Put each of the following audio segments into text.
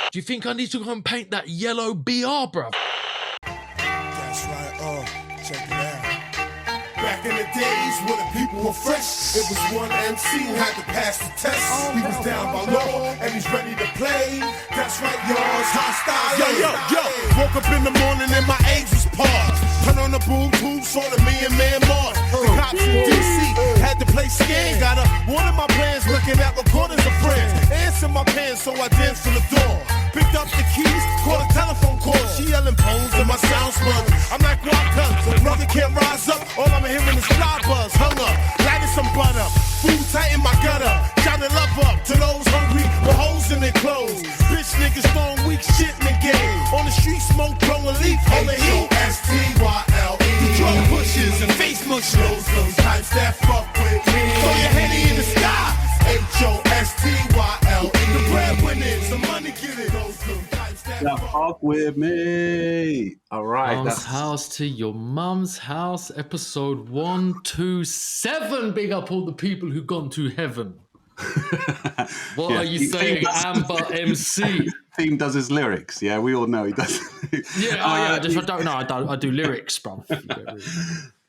Do you think I need to go and paint that yellow BR, bruv? That's right, check it out. Back in the days when the people were fresh, it was one MC who had to pass the test. He was down by law and he's ready to play. That's right, y'all, it's H.O.S.T.Y.L.E. Yo. Woke up in the morning and my eggs was paused. Turn on the boom tube, saw the man Mars. The cops from DC had to play scared. Got up, one of my plans, looking at recordings of friends. Answer my pants, so I danced to the door. Picked up the keys, called a telephone call. She yelling poems and my sound spun. I'm like, what cuz? Brother can't rise up. All I'm hearing is fly buzz. Hung up, lighting some butter. Food tight in my gutter. Shouting love up to those hungry with holes in their clothes. Bitch niggas throwing weak shit in the game. On the street, smoke, blow a leaf on the heat. H.O.S.T.Y.L.E. The drug pushers and face mushers. Those types that fuck with me. Throw your henny in the sky. H.O.S.T.Y.L.E. The breadwinners, the money get it. Those types that fuck with me. All right. Mom's House to Your Mum's House, episode 127. Big up all the people who gone to heaven. What are you saying, Amber MC? Theme does his lyrics. Yeah, we all know he does. I don't know. I do lyrics, bro.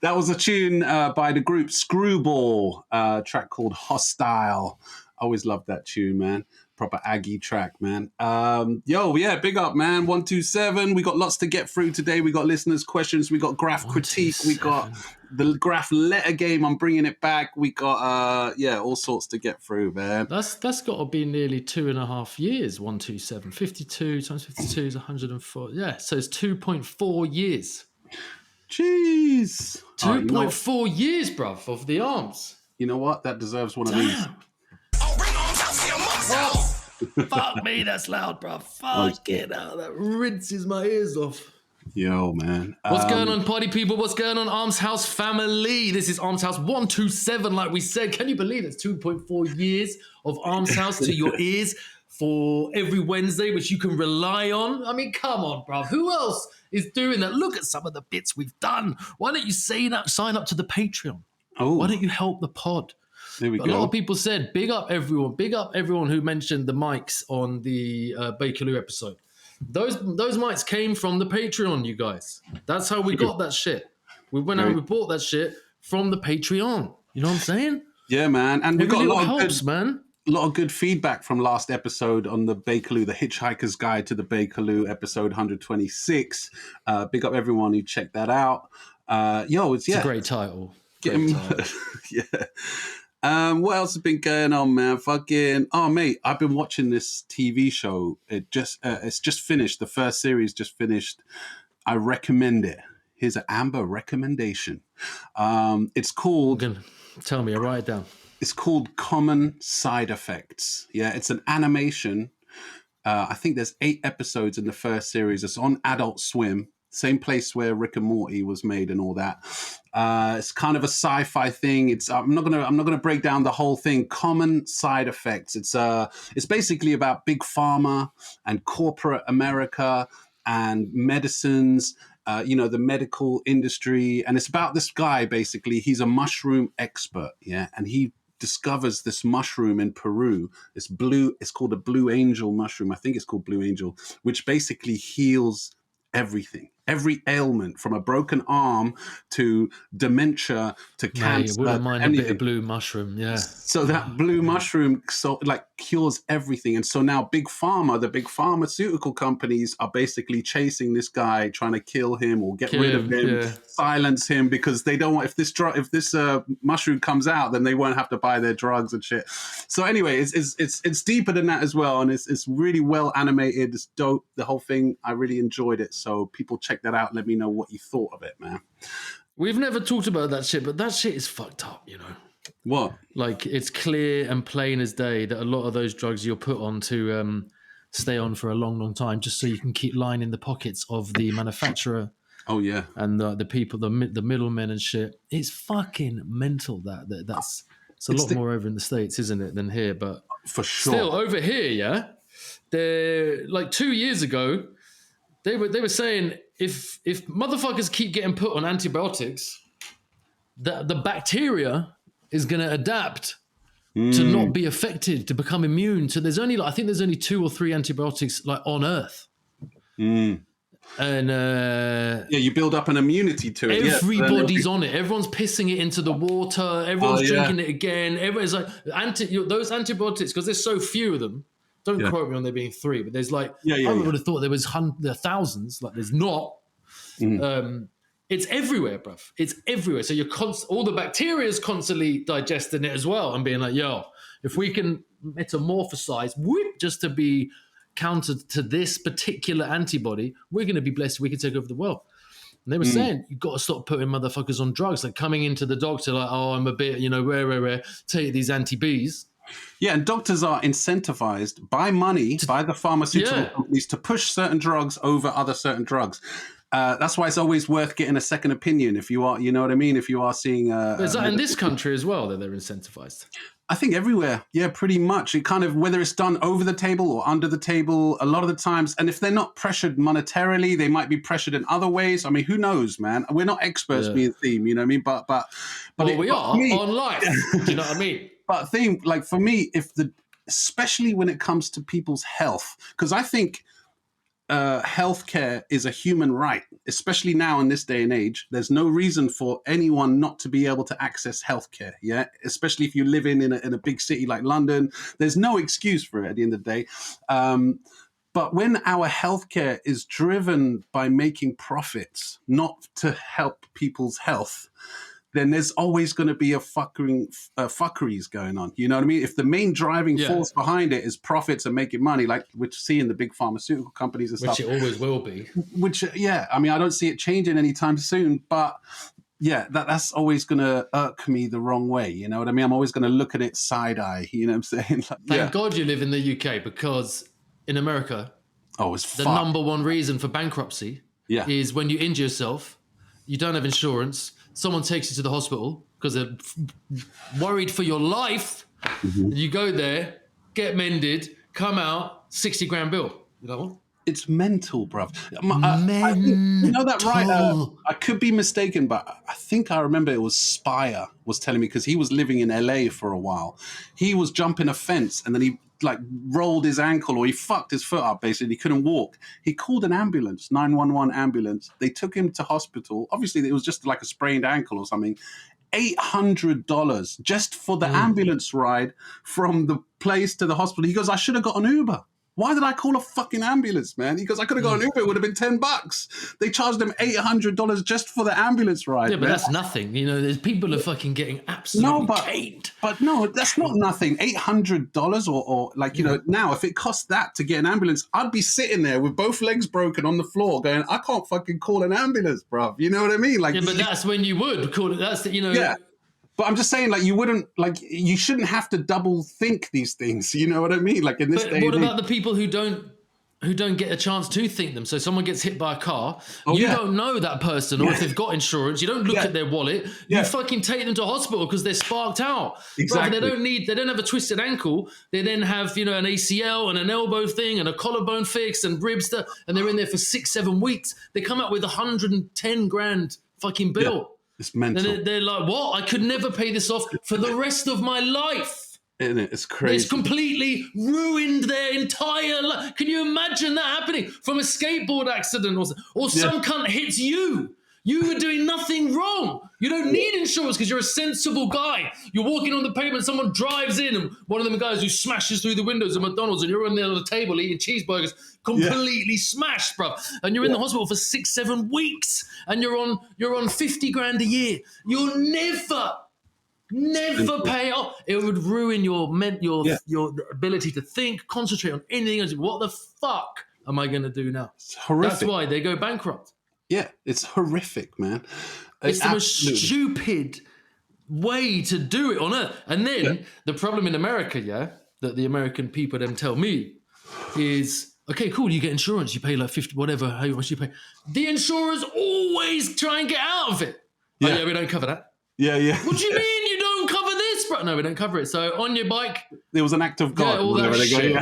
That was a tune by the group Skrewball, track called Hostile. I always loved that tune, man. Proper Aggie track, man. Big up, man. 127. We got lots to get through today. We got listeners' questions. We got Graff Critique. We got the Graff Letter Game. I'm bringing it back. We got, all sorts to get through, man. That's got to be nearly 2.5 years, 127. 52 times 52 is 104. Yeah, so it's 2.4 years. Jeez. 2.4 years, bruv, of the arms. You know what? That deserves one of these. Oh, fuck me, that's loud, bruv. Fuck it out. That rinses my ears off. Yo, man. What's going on, party people? What's going on, Arms House family? This is Arms House 127, like we said. Can you believe it's 2.4 years of Arms House to your ears for every Wednesday, which you can rely on? I mean, come on, bruv. Who else is doing that? Look at some of the bits we've done. Why don't you sign up to the Patreon? Oh. Why don't you help the pod? There we go. A lot of people said, big up everyone who mentioned the mics on the Bakerloo episode. Those mics came from the Patreon, you guys. That's how we got that shit. We went out and we bought that shit from the Patreon. You know what I'm saying? Yeah, man. And we got a lot of good feedback from last episode on the Bakerloo, the Hitchhiker's Guide to the Bakerloo, episode 126. Big up everyone who checked that out. It's a great title. Yeah. What else has been going on, man? Mate, I've been watching this TV show. It's just finished. The first series just finished. I recommend it. Here's an Amber recommendation. It's called... Tell me, I'll write it down. It's called Common Side Effects. Yeah, it's an animation. I think there's 8 episodes in the first series. It's on Adult Swim. Same place where Rick and Morty was made and all that. It's kind of a sci-fi thing. I'm not gonna break down the whole thing. Common Side Effects. It's basically about big pharma and corporate America and medicines. The medical industry, and it's about this guy. Basically, he's a mushroom expert. Yeah, and he discovers this mushroom in Peru. It's called a blue angel mushroom. I think it's called blue angel, which basically heals everything. Every ailment, from a broken arm to dementia to cancer. You wouldn't mind a bit of blue mushroom, yeah. So that blue mushroom cures everything. And so now the big pharmaceutical companies are basically chasing this guy, trying to kill him or get rid of him, silence him, because they don't want, if this mushroom comes out, then they won't have to buy their drugs and shit. So anyway, it's deeper than that as well, and it's really well animated. It's dope. The whole thing, I really enjoyed it. So people check that out. Let me know what you thought of it, man. We've never talked about that shit, but that shit is fucked up, you know. What? Like, it's clear and plain as day that a lot of those drugs you're put on to stay on for a long, long time, just so you can keep lying in the pockets of the manufacturer. Oh yeah, and the people, the middlemen and shit. It's fucking mental. That's it's a lot more over in the States, isn't it, than here? But for sure, still over here, yeah. They're like 2 years ago. They were saying if motherfuckers keep getting put on antibiotics, the bacteria is going to adapt to not be affected, to become immune. So there's only, I think there's only 2 or 3 antibiotics like on Earth. And you build up an immunity to it. Everybody's on it. Everyone's pissing it into the water. Everyone's drinking it again. Everyone's like those antibiotics, because there's so few of them. Don't quote me on there being 3, but there's like I would have thought there was thousands. Like there's not. It's everywhere, bruv. It's everywhere. So you're all the bacteria is constantly digesting it as well and being like, yo, if we can metamorphosize, just to be countered to this particular antibody, we're going to be blessed. We can take over the world. And they were saying, you've got to stop putting motherfuckers on drugs, like coming into the doctor like, oh, I'm a bit, rare, take these anti-Bs. Yeah, and doctors are incentivized by money, by the pharmaceutical companies to push certain drugs over other certain drugs. That's why it's always worth getting a second opinion if you are, you know what I mean? If you are seeing... is that in this country as well that they're incentivized? I think everywhere. Yeah, pretty much. It kind of, whether it's done over the table or under the table, a lot of the times. And if they're not pressured monetarily, they might be pressured in other ways. I mean, who knows, man? We're not experts, me and Theme, you know what I mean? But we are on life. Do you know what I mean? But Theme, like for me, especially when it comes to people's health, because I think healthcare is a human right, especially now in this day and age. There's no reason for anyone not to be able to access healthcare. Yeah, especially if you live in a big city like London. There's no excuse for it at the end of the day. But when our healthcare is driven by making profits, not to help people's health, then there's always going to be fuckeries going on. You know what I mean? If the main driving force behind it is profits and making money, like we see in the big pharmaceutical companies and stuff. Which it always will be. I mean, I don't see it changing anytime soon, but that's always going to irk me the wrong way. You know what I mean? I'm always going to look at it side-eye, you know what I'm saying? Thank God you live in the UK, because in America, the number one reason for bankruptcy is when you injure yourself, you don't have insurance, someone takes you to the hospital because they're worried for your life. You go there, get mended, come out, 60 grand bill. You know? It's mental, bruv. You know that, right? I could be mistaken, but I think I remember it was Spire was telling me, because he was living in LA for a while. He was jumping a fence and then he rolled his ankle, or he fucked his foot up, basically. He couldn't walk. He called an ambulance, 911 ambulance. They took him to hospital. Obviously, it was just like a sprained ankle or something. $800 just for the ambulance ride from the place to the hospital. He goes, I should have got an Uber. Why did I call a fucking ambulance, man? He goes, I could have got an Uber. It would have been $10. They charged him $800 just for the ambulance ride. Yeah, but that's nothing. You know, there's people are fucking getting absolutely caned. But no, that's not nothing. $800 or like, you know, now if it costs that to get an ambulance, I'd be sitting there with both legs broken on the floor going, I can't fucking call an ambulance, bruv. You know what I mean? Like, yeah, but that's when you would call it. That's, you know. Yeah. But I'm just saying, like, you shouldn't have to double think these things. You know what I mean? Like in this day. What about the people who don't get a chance to think them? So someone gets hit by a car, you don't know that person, or if they've got insurance, you don't look at their wallet. You fucking take them to hospital because they're sparked out. Exactly. Right? They don't have a twisted ankle. They then have, you know, an ACL and an elbow thing and a collarbone fix and rib stuff, and they're in there for 6-7 weeks. They come out with 110 grand fucking bill. Yeah. It's mental. And they're like, what? I could never pay this off for the rest of my life. Isn't it? It's crazy. It's completely ruined their entire life. Can you imagine that happening from a skateboard accident or some cunt hits you? You were doing nothing wrong. You don't need insurance because you're a sensible guy. You're walking on the pavement, someone drives in, and one of them guys who smashes through the windows of McDonald's, and you're on there on the table eating cheeseburgers, completely smashed, bro. And you're in the hospital for 6-7 weeks, and you're on 50 grand a year. You'll never pay off. It would ruin your ability to think, concentrate on anything else. What the fuck am I going to do now? It's horrific. That's why they go bankrupt. Yeah, it's horrific, man. It's the most stupid way to do it on earth. And then the problem in America, that the American people then tell me is, okay, cool, you get insurance, you pay like 50, whatever, how much you pay. The insurers always try and get out of it. Yeah, we don't cover that. Yeah. What do you mean you don't cover this, spray. No, we don't cover it. So on your bike. There was an act of God. Yeah, all that shit,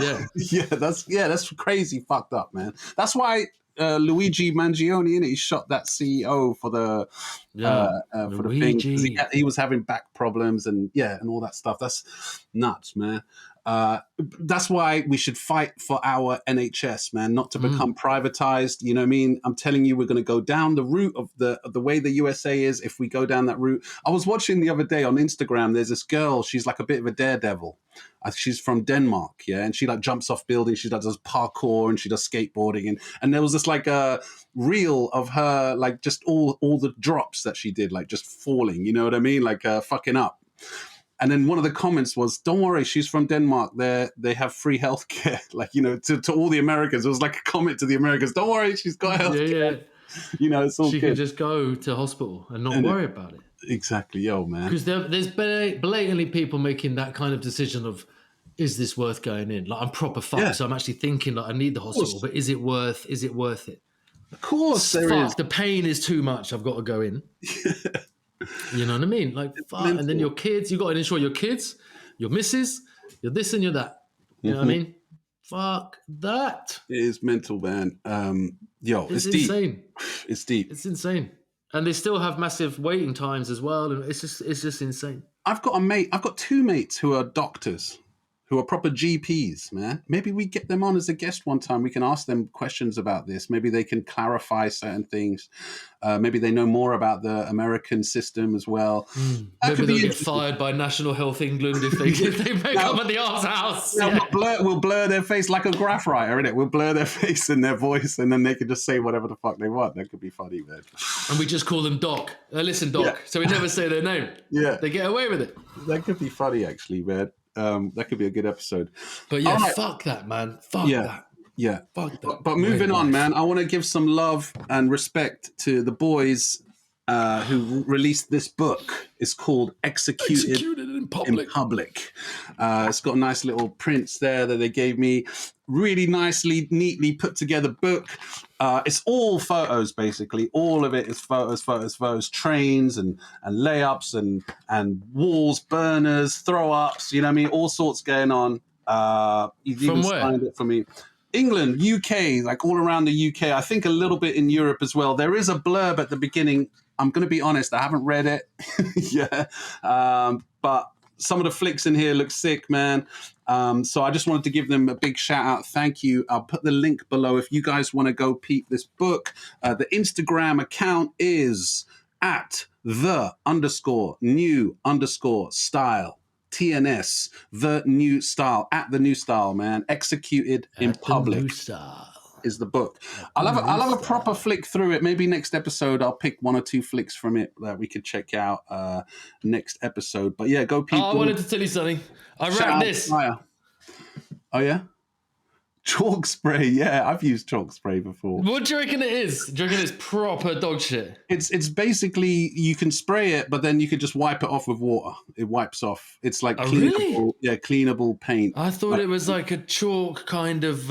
yeah, that's crazy fucked up, man. That's why Luigi Mangione, he shot that CEO for the thing. 'Cause he was having back problems and all that stuff. That's nuts, man. That's why we should fight for our NHS, man, not to become privatized. You know what I mean? I'm telling you, we're going to go down the route of the way the USA is. If we go down that route, I was watching the other day on Instagram. There's this girl. She's like a bit of a daredevil. She's from Denmark, and she like jumps off buildings. She does parkour and she does skateboarding, and there was this like a reel of her like just all the drops that she did, like just falling. You know what I mean? Like fucking up. And then one of the comments was, "Don't worry, she's from Denmark. They have free healthcare." Like, to all the Americans, it was like a comment to the Americans. Don't worry, she's got healthcare. Yeah. It's all she good. can just go to hospital and not worry about it. Exactly, man. Because there's blatantly people making that kind of decision of, is this worth going in? Like, I'm proper fucked, so I'm actually thinking like I need the hospital, but is it worth it? Of course, the pain is too much. I've got to go in. You know what I mean? Like, fuck. And then your kids, you got to insure your kids, your missus, you're this and you're that. You know what I mean? Fuck that. It is mental, man. It's insane. Deep. It's deep. It's insane. And they still have massive waiting times as well. And it's just insane. I've got two mates who are doctors, who are proper GPs, man. Maybe we get them on as a guest one time. We can ask them questions about this. Maybe they can clarify certain things. Maybe they know more about the American system as well. Maybe they'll get fired by National Health England if they make up at the arse house. We'll blur their face like a graff writer, innit? We'll blur their face and their voice, and then they can just say whatever the fuck they want. That could be funny, man. And we just call them Doc. Listen, Doc. Yeah. So we never say their name. Yeah. They get away with it. That could be funny, actually, man. That could be a good episode. But fuck that, man. Fuck that. Yeah. Fuck that. But moving on, man, I want to give some love and respect to the boys who released this book. It's called Executed in Public. It's got nice little prints there that they gave me. Really nicely, neatly put together book. It's all photos, basically. All of it is photos, trains and layups and walls, burners, throw-ups, you know what I mean? All sorts going on. You've even signed it for me. England, UK, like all around the UK. I think a little bit in Europe as well. There is a blurb at the beginning. I'm going to be honest, I haven't read it. But some of the flicks in here look sick, man. So I just wanted to give them a big shout out. Thank you. I'll put the link below if you guys want to go peep this book. The Instagram account is @the_new_style. TNS, the new style, @the_new_style, man. Executed in Public is the book. I'll have a proper flick through it. Maybe next episode I'll pick one or two flicks from it that we could check out next episode. But yeah, go people. I wanted to tell you something. I read this. Oh yeah? Chalk spray, yeah, I've used chalk spray before. What do you reckon it is? Do you reckon it's proper dog shit? It's basically, you can spray it, but then you can just wipe it off with water. It wipes off. It's like cleanable paint. I thought it was like a chalk kind of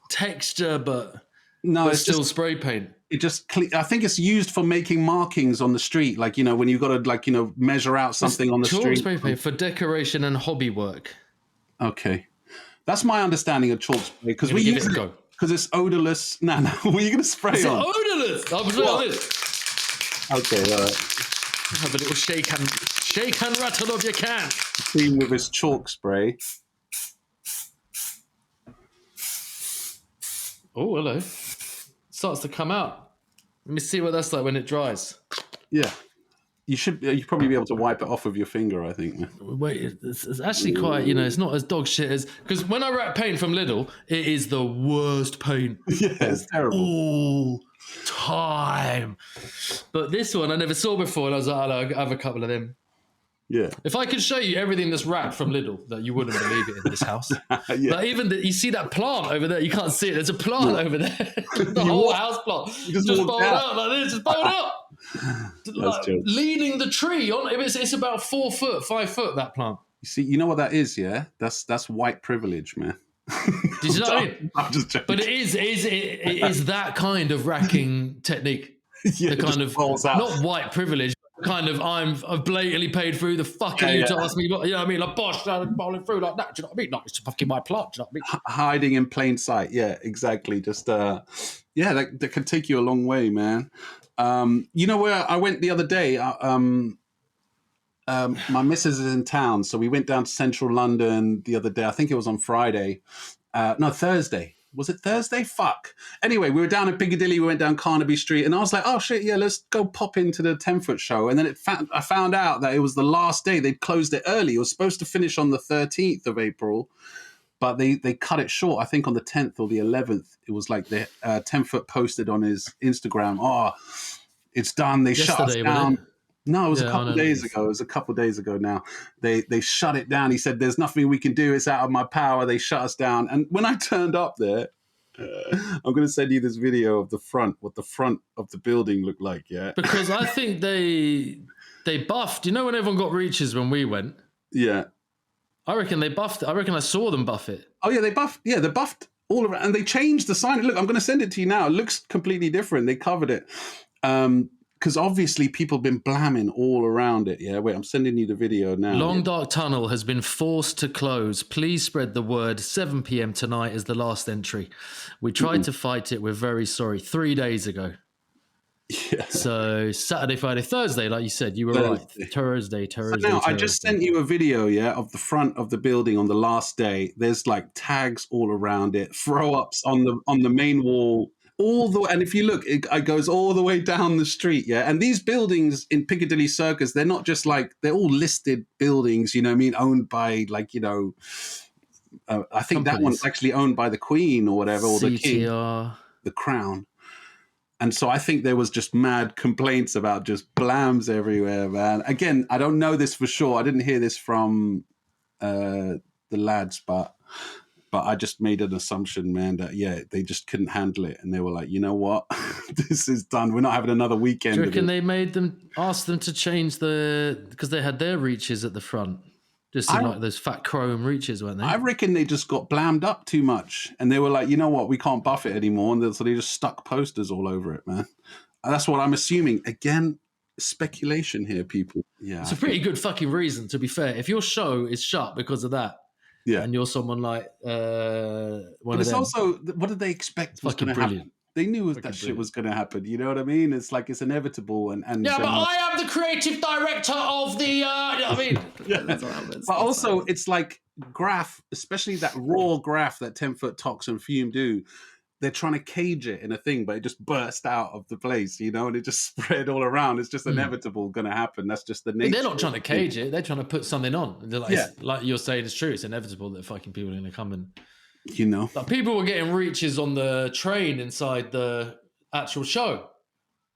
texture, but it's still just spray paint. It just, I think it's used for making markings on the street, like, when you've got to, measure out something on the street. Chalk spray paint for decoration and hobby work. Okay. That's my understanding of chalk spray, because we use it because it's odorless. No, what are you going to spray on? It's odorless. I'm sorry. Okay, all right. Have a little shake and rattle of your can. Clean with his chalk spray. Oh, hello. It starts to come out. Let me see what that's like when it dries. Yeah. You probably be able to wipe it off with your finger, I think. Wait, it's actually quite, it's not as dog shit as... Because when I wrap paint from Lidl, it is the worst paint. Yeah, it's terrible. All time. But this one I never saw before, and I was like, I'll have a couple of them. Yeah. If I could show you everything that's wrapped from Lidl, that you wouldn't believe it in this house. Yeah. But even you see that plant over there, you can't see it. There's a plant over there. The whole house plant. Just bowled out like this, just bowled out. Leaning the tree on. It's about 4 foot, 5 foot, that plant. You see, you know what that is, yeah? That's white privilege, man. Did you know what I mean? I'm just joking. But it is that kind of racking technique. Yeah, the kind of not white privilege, I've blatantly paid for. Who the fuck are you to ask me? You know what I mean? Like, bosh, bowling through like that. Do you know what I mean? Like, it's fucking my plot. Do you know what I mean? Hiding in plain sight. Yeah, exactly. Just that can take you a long way, man. You know where I went the other day? My missus is in town, so we went down to central London the other day. I think it was on Friday. No, Thursday. Was it Thursday? Fuck. Anyway, we were down in Piccadilly. We went down Carnaby Street, and I was like, "Oh shit, yeah, let's go pop into the 10-foot show." And then I found out that it was the last day. They'd closed it early. It was supposed to finish on the 13th of April, but they cut it short. I think on the 10th or the 11th. It was like the 10-foot posted on his Instagram. Oh, it's done. They shut us down. No, it was a couple of days ago. It was a couple of days ago now. They shut it down. He said, "There's nothing we can do. It's out of my power." They shut us down. And when I turned up there, I'm going to send you this video of what the front of the building looked like, yeah? Because I think they buffed. You know when everyone got reaches when we went? Yeah. I reckon they buffed it. I reckon I saw them buff it. Oh, yeah, they buffed. Yeah, they buffed all around. And they changed the sign. Look, I'm going to send it to you now. It looks completely different. They covered it. Because obviously people have been blamming all around it. Yeah, wait, I'm sending you the video now. Long Dark Tunnel has been forced to close. Please spread the word. 7 p.m. tonight is the last entry. We tried to fight it. We're very sorry. 3 days ago. Yeah. So Saturday, Friday, Thursday, like you said, you were right. Thursday. So now I just sent you a video, yeah, of the front of the building on the last day. There's like tags all around it, throw ups on the main wall. And if you look, it goes all the way down the street, yeah. And these buildings in Piccadilly Circus, they're not just like, they're all listed buildings, you know what I mean, owned by like, you know, I think that one's actually owned by the Queen or whatever, or the King, the Crown. And so I think there was just mad complaints about just blams everywhere, man. Again, I don't know this for sure. I didn't hear this from the lads, but I just made an assumption, man, that, yeah, they just couldn't handle it. And they were like, you know what? This is done. We're not having another weekend. Do you reckon they asked them to change because they had their reaches at the front? Just like those fat chrome reaches, weren't they? I reckon they just got blammed up too much. And they were like, you know what? We can't buff it anymore. And so they just stuck posters all over it, man. And that's what I'm assuming. Again, speculation here, people. Yeah, it's a pretty good fucking reason, to be fair. If your show is shut because of that, yeah, and you're someone like one but it's of them. Also, what did they expect was going to happen? They knew that shit was going to happen. You know what I mean? It's like it's inevitable. And yeah, but I am the creative director of the. You know what I mean? Yeah. That's what happens. But also, it's like Graff, especially that raw Graff that 10-foot Tox and Fume do. They're trying to cage it in a thing, but it just burst out of the place, you know, and it just spread all around. It's just inevitable going to happen. That's just the nature. They're not trying to cage it. They're trying to put something on. They're like, like you're saying, it's true. It's inevitable that fucking people are going to come and, you know, like people were getting reaches on the train inside the actual show.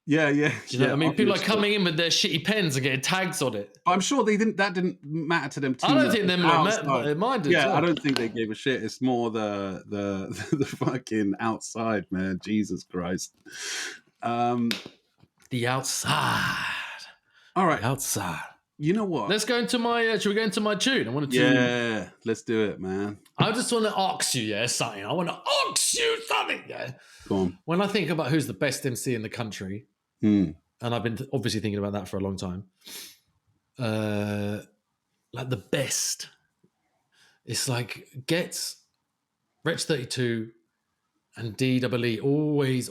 Yeah, yeah. Do you know what I mean? People are coming in with their shitty pens and getting tags on it. I'm sure that didn't matter to them too much. I don't think them minded. Yeah, I don't think they gave a shit. It's more the fucking outside, man. Jesus Christ. The outside. All right. The outside. You know what? Let's go into my. Should we go into my tune? I want to. Yeah, let's do it, man. I just want to ask you, something. I want to ask you something, Go on. When I think about who's the best MC in the country, and I've been obviously thinking about that for a long time. Like the best, it's like Ghetts, Wretch 32, and DEE always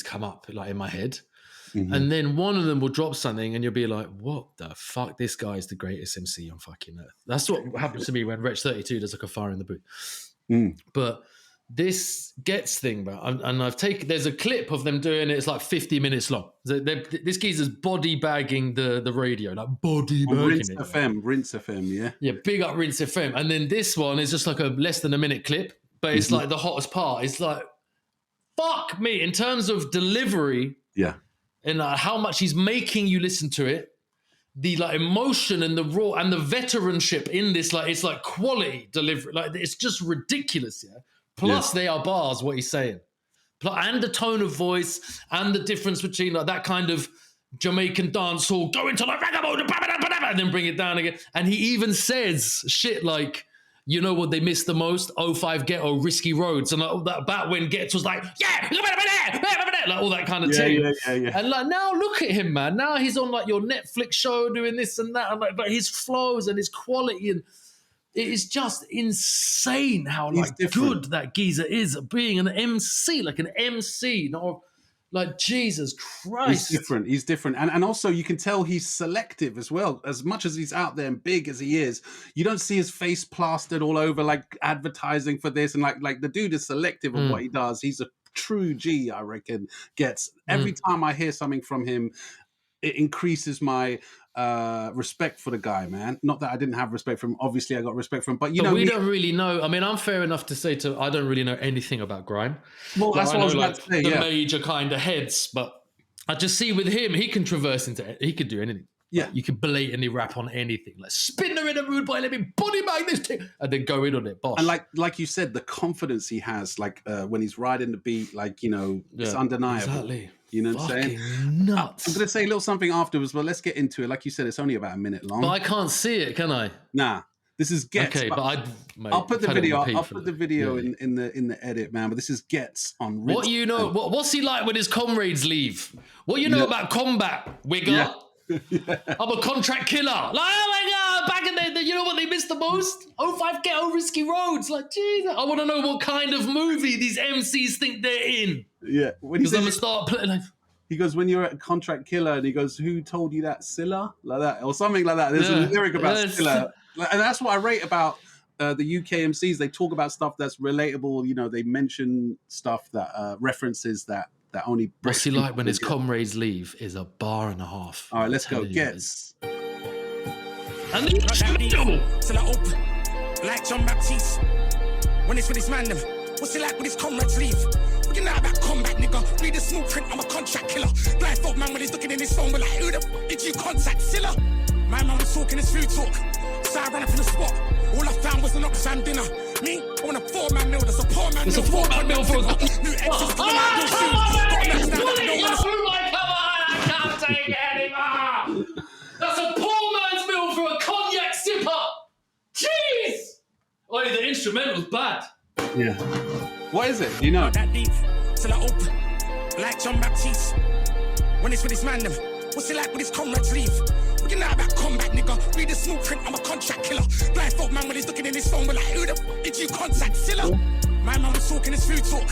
come up like in my head. Mm-hmm. And then one of them will drop something and you'll be like, what the fuck? This guy is the greatest MC on fucking earth. That's what happens to me when Wretch 32 does like a fire in the boot. But this Ghetts thing, and there's a clip of them doing it. It's like 50 minutes long. This geezer's body bagging the radio, like body bagging Rinse FM, yeah. Yeah, big up Rinse FM. And then this one is just like a less than a minute clip, but it's like the hottest part. It's like, fuck me, in terms of delivery. Yeah. And how much he's making you listen to it, the like emotion and the raw and the veteranship in this, like it's like quality delivery, like it's just ridiculous, yeah. Plus they are bars, what he's saying, and the tone of voice and the difference between like that kind of Jamaican dancehall, go into like and then bring it down again. And he even says shit like, you know what they missed the most? 05 Ghetto, Risky Roads. And like, that when Ghetts was like, yeah, like all that kind of thing. Yeah. And like now look at him, man. Now he's on like your Netflix show doing this and that. And like, but his flows and his quality, and it is just insane how like good that geezer is at being an MC, like an MC, not like Jesus Christ. He's different. And also you can tell he's selective as well. As much as he's out there and big as he is, you don't see his face plastered all over like advertising for this. And like the dude is selective of what he does. He's a true G, I reckon. Ghetts. Every time I hear something from him, it increases my respect for the guy, man. Not that I didn't have respect for him. Obviously, I got respect for him. But we don't really know. I mean, I'm fair enough to say I don't really know anything about Grime. Well, that's what I was about to say. The major kind of heads, but I just see with him, he can traverse into. He could do anything. Yeah, you can blatantly rap on anything. Like Spinner in a rude boy, let me body bag this thing, and then go in on it, boss. And like you said, the confidence he has, like when he's riding the beat, like it's undeniable. Exactly. You know what I'm saying? Nuts. I'm going to say a little something afterwards, but let's get into it. Like you said, it's only about a minute long. But I can't see it, can I? Nah. This is Ghetts. Okay, but I'll put the video. I'll put the video in the edit, man. But this is Ghetts on. What you know? What's he like when his comrades leave? What you know about combat, Wigger? Yeah. I'm a contract killer. Like, oh my god, back in the you know what they missed the most? 05 Ghetto, Risky Roads. Like, Jesus, I want to know what kind of movie these MCs think they're in. Yeah, because I'm gonna start playing. Like, he goes, when you're a contract killer, and he goes, who told you that, Silla? Like that, or something like that. There's a lyric about Silla. And that's what I rate about the UK MCs. They talk about stuff that's relatable. You know, they mention stuff that references that only British. What's he like when his comrades leave is a bar and a half. All right, let's go. Ghetts. And the till I open, like John Baptiste. When it's with his man, them. What's it like when his comrades leave? What you know about combat, nigga? Read the small print, I'm a contract killer. Blindfold man when he's looking in his phone, we're like, who the f did you contact, Silla? My man was talking his food talk, so I ran up in the spot. All I found was an Oxfam dinner. Me, I want a 4-man meal, there's a poor man meal. There's a 4-man meal for us. New exes coming out real soon. Got a match now that I don't want to. I can't take it anymore. That's a poor man's meal for a cognac sipper. Jeez! Oh, the instrumental's bad. Yeah. What is it? Do you know? That deep till I open, like John Baptiste. When it's with his man, them. What's it like when his comrades leave? What you know about combat, nigga? Read the small print, I'm a contract killer. Blindfold man when he's looking in his phone, we're like, who the f did you contact, Silla? My man was talking his food talk,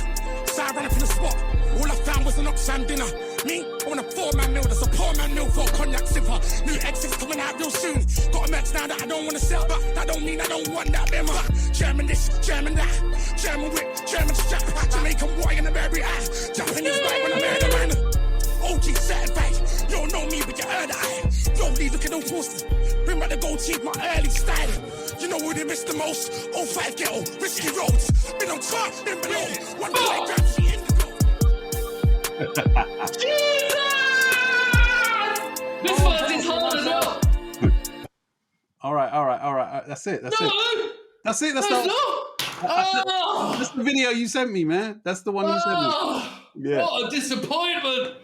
so I ran up in the spot. All I found was an Oxfam dinner. Me, I want a 4-man meal, there's a poor man meal for a cognac sipper. New exits coming out real soon. Got a match now that I don't want to sell, but that don't mean I don't want that bimmer. German this, German that, German whip, German strap, Jamaican boy in the berry ass, Japanese bite when I murder man. OG certified, you don't know me but you heard I. Yo, Lee, look at those posters. Bring back the gold teeth, my early style. You know who they missed the most? 05 Ghetto, Risky Roads. Been on top, been below. One boy Graffiti in the Jesus! This verse is hard as well. All right. That's it. That's it. That's the video you sent me, man. That's the one you sent me. Yeah. What a disappointment.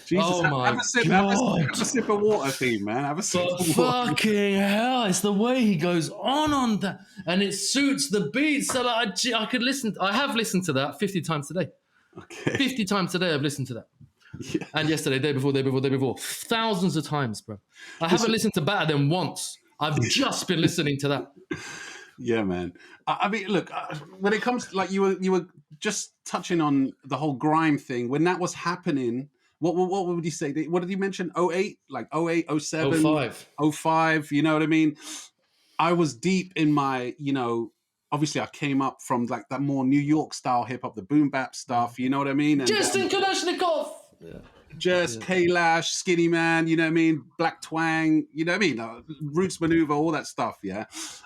Jesus, oh my have a sip of water, theme, man. Have a sip of water. Fucking hell. It's the way he goes on that. And it suits the beat. So like, I could listen. I have listened to that 50 times today. Okay. 50 times today I've listened to that. Yeah. And yesterday, day before. Thousands of times, bro. I haven't listened to Better Than once. I've just been listening to that. Yeah, man. I mean, look, when it comes to, like, you were just touching on the whole grime thing. When that was happening, what would you say? What did you mention? 08? Like 08, 07? 05, you know what I mean? I was deep in my, obviously I came up from like that more New York style hip hop, the boom bap stuff, you know what I mean? And, Justin Kalashnikov! Yeah. K-Lash, Skinny Man, you know what I mean? Black Twang, you know what I mean? Roots Maneuver, all that stuff, yeah?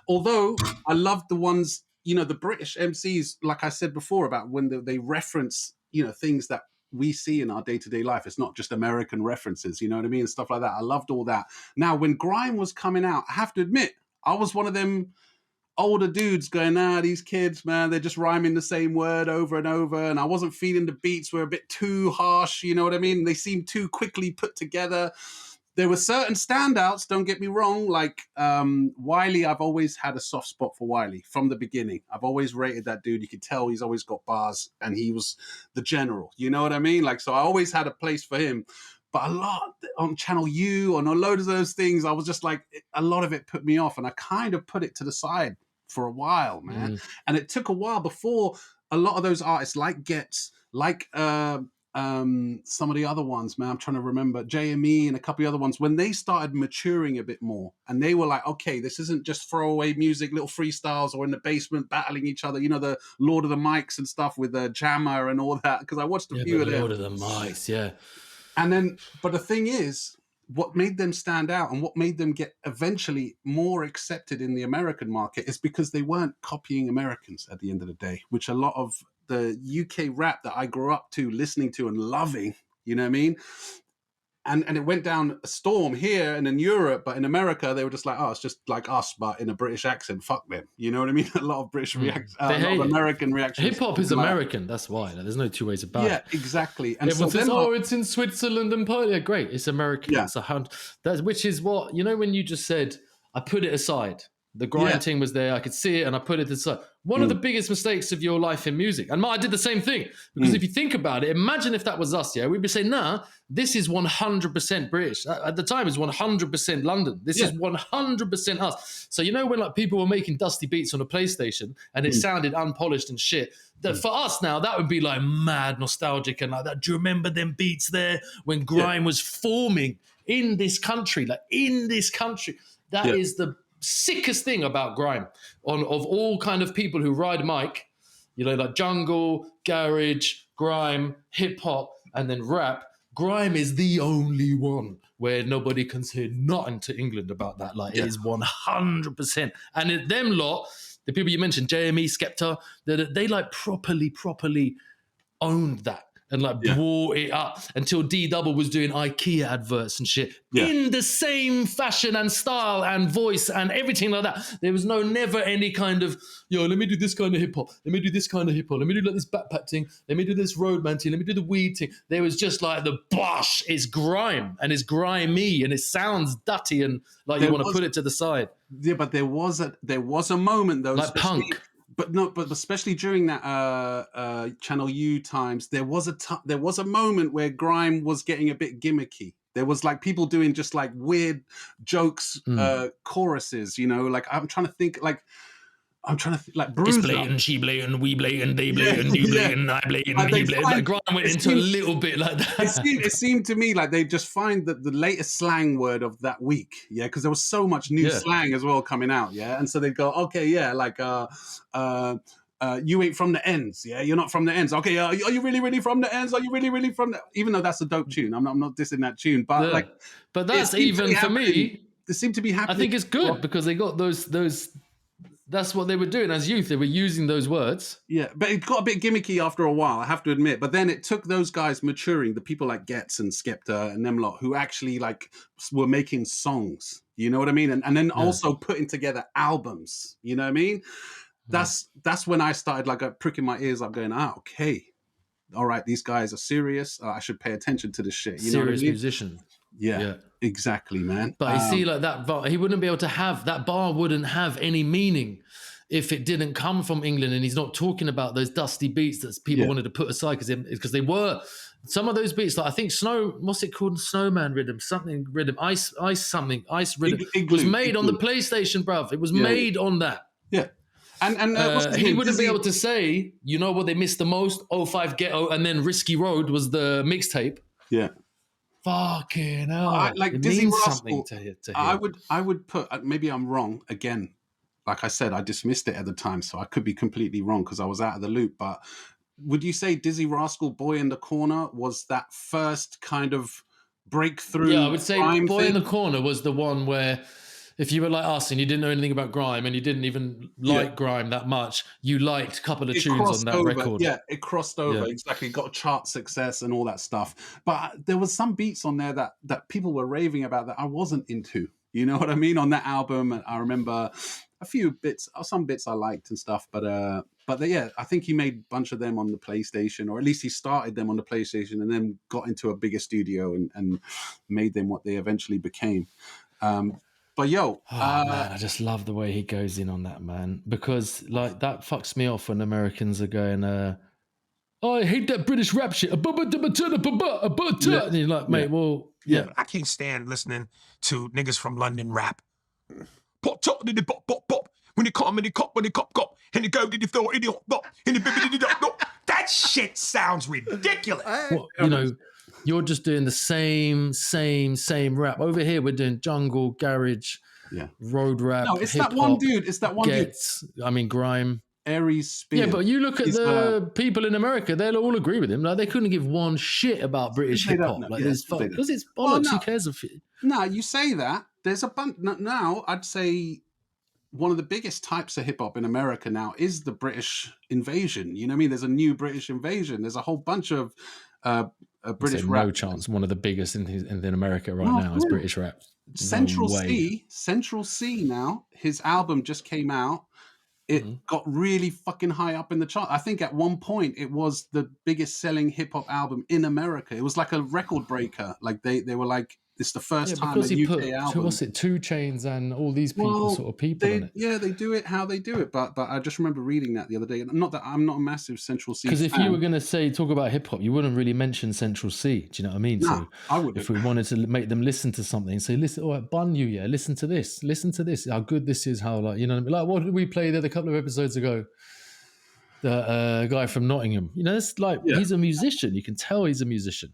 Although I loved the ones, the British MCs, like I said before, about when they reference, things that we see in our day-to-day life. It's not just American references, you know what I mean? And stuff like that. I loved all that. Now, when grime was coming out, I have to admit, I was one of them older dudes going, these kids, man, they're just rhyming the same word over and over. And I wasn't feeling the beats were a bit too harsh, you know what I mean? They seemed too quickly put together. There were certain standouts, don't get me wrong, like Y.O.S.T.Y.L.E. I've always had a soft spot for Y.O.S.T.Y.L.E. from the beginning. I've always rated that dude. You could tell he's always got bars, and he was the general. You know what I mean? Like, so I always had a place for him. But a lot on Channel U, on a load of those things, I was just like, a lot of it put me off, and I kind of put it to the side for a while, man. And it took a while before a lot of those artists like Ghetts, like some of the other ones, man, I'm trying to remember, JME and a couple of other ones, when they started maturing a bit more, and they were like, okay, this isn't just throwaway music, little freestyles or in the basement battling each other, you know, the Lord of the Mics and stuff with the Jammer and all that, because I watched a few of them. Lord of the Mics, yeah. And then, but the thing is, what made them stand out and what made them get eventually more accepted in the American market is because they weren't copying Americans at the end of the day, which a lot of the UK rap that I grew up to listening to and loving, you know what I mean? And it went down a storm here and in Europe, but in America, they were just like, oh, it's just like us, but in a British accent. Fuck them. You know what I mean? A lot of British reactions, a lot of American reactions. Hip-hop is American. That's why. There's no two ways about it. Yeah, exactly. And everyone says, oh, it's in Switzerland and Poland. Yeah, great. It's American. Yeah. It's which is what, you know, when you just said, I put it aside. The Grime thing was there. I could see it and I put it aside. One of the biggest mistakes of your life in music. And I did the same thing. Because if you think about it, imagine if that was us, yeah? We'd be saying, nah, this is 100% British. At the time, it was 100% London. This is 100% us. So, you know, when like people were making dusty beats on a PlayStation and it sounded unpolished and shit, that for us now, that would be like mad nostalgic and like that. Do you remember them beats there when Grime was forming in this country? Like in this country. That is the sickest thing about Grime, of all kind of people who ride mic, you know, like jungle, garage, grime, hip hop, and then rap. Grime is the only one where nobody can say nothing to England about that. Like it is 100%. And them lot, the people you mentioned, JME, Skepta, they like properly owned that. And like brought it up until D-Double was doing IKEA adverts and shit in the same fashion and style and voice and everything like that. There was never any kind of, yo, let me do this kind of hip hop. Let me do this kind of hip hop. Let me do like this backpack thing. Let me do this roadman thing. Let me do the weed thing. There was just like the bosh. It's grime and it's grimy and it sounds dirty and like you want to put it to the side. Yeah, but there was a moment though, like punk. But especially during that Channel U times, there was a moment where Grime was getting a bit gimmicky. There was like people doing just like weird jokes, choruses, you know, like I'm trying to think like Bruiser. It's blatant, she blatant, we blatant, they blatant, you blatant, I blatant, he blatant. Like Grime went into a little bit like that. It seemed to me like they just find the latest slang word of that week, because there was so much new slang as well coming out, and so they'd go, okay, like you ain't from the ends, you're not from the ends, okay, are you really from the ends? Are you really from the? Even though that's a dope tune, I'm not dissing that tune, but but that's even for me. It seemed to be happening. I think it's good because they got those. That's what they were doing as youth. They were using those words. Yeah, but it got a bit gimmicky after a while, I have to admit. But then it took those guys maturing, the people like Ghetts and Skepta and them lot, who actually like were making songs. You know what I mean? And then also putting together albums. You know what I mean? That's when I started like pricking my ears up, going, okay, all right, these guys are serious. I should pay attention to this shit. You know what I mean? Musician. Yeah, exactly, man. But you see, like that bar, he wouldn't be able to have that bar. Wouldn't have any meaning if it didn't come from England. And he's not talking about those dusty beats that people wanted to put aside because they were some of those beats. Like I think what's it called? Snowman rhythm, something rhythm, ice rhythm. Was made on the PlayStation, bruv. It was made on that. Yeah. And he wouldn't be able to say, you know what they missed the most? 05 Ghetto, and then Risky Road was the mixtape. Yeah. Fucking hell. Like it Dizzy means Rascal, something to hear. I would put, maybe I'm wrong again. Like I said, I dismissed it at the time, so I could be completely wrong because I was out of the loop. But would you say Dizzy Rascal, Boy in the Corner was that first kind of breakthrough? Yeah, I would say Boy in the Corner was the one where if you were like us and you didn't know anything about Grime and you didn't even like Grime that much, you liked a couple of tunes on that record. Yeah, it crossed over, exactly. Got chart success and all that stuff. But there was some beats on there that people were raving about that I wasn't into. You know what I mean? On that album, I remember a few bits, some bits I liked and stuff, but yeah, I think he made a bunch of them on the PlayStation, or at least he started them on the PlayStation and then got into a bigger studio and made them what they eventually became. But yo, man, I just love the way he goes in on that, man, because like that fucks me off when Americans are going, oh, I hate that British rap shit. And you're like, mate, well, yeah. I can't stand listening to niggas from London rap. Pop, top, did it pop, pop, pop. When it come, and it cop, when it cop, and it go, did it throw, and it pop, and it that shit sounds ridiculous. Well, you know, you're just doing the same rap. Over here, we're doing jungle, garage, road rap. No, it's that one dude. It's that one Ghetts, dude. I mean, Grime. Aries Spear. Yeah, but you look at the people in America, they'll all agree with him. Like, they couldn't give one shit about British hip hop. Like, because it's bollocks. Who cares if it? No, you say that. There's a bunch. Now, I'd say one of the biggest types of hip hop in America now is the British invasion. You know what I mean? There's a new British invasion. There's a whole bunch of British rap. No chance. One of the biggest in America now is British rap. Central C now, his album just came out. It got really fucking high up in the chart. I think at one point it was the biggest selling hip hop album in America. It was like a record breaker. Like they were like, it's the first time because a he UK put album. What's it, 2 Chainz and all these people on it. Yeah, they do it how they do it. But I just remember reading that the other day. Not that I'm not a massive Central C. Because if you were going to talk about hip hop, you wouldn't really mention Central C. Do you know what I mean? No, so I wouldn't. If we wanted to make them listen to something, say, listen, all right, Bun you, listen to this, how good this is, how like, you know, like what did we play there a couple of episodes ago? The guy from Nottingham, you know, it's like he's a musician. You can tell he's a musician.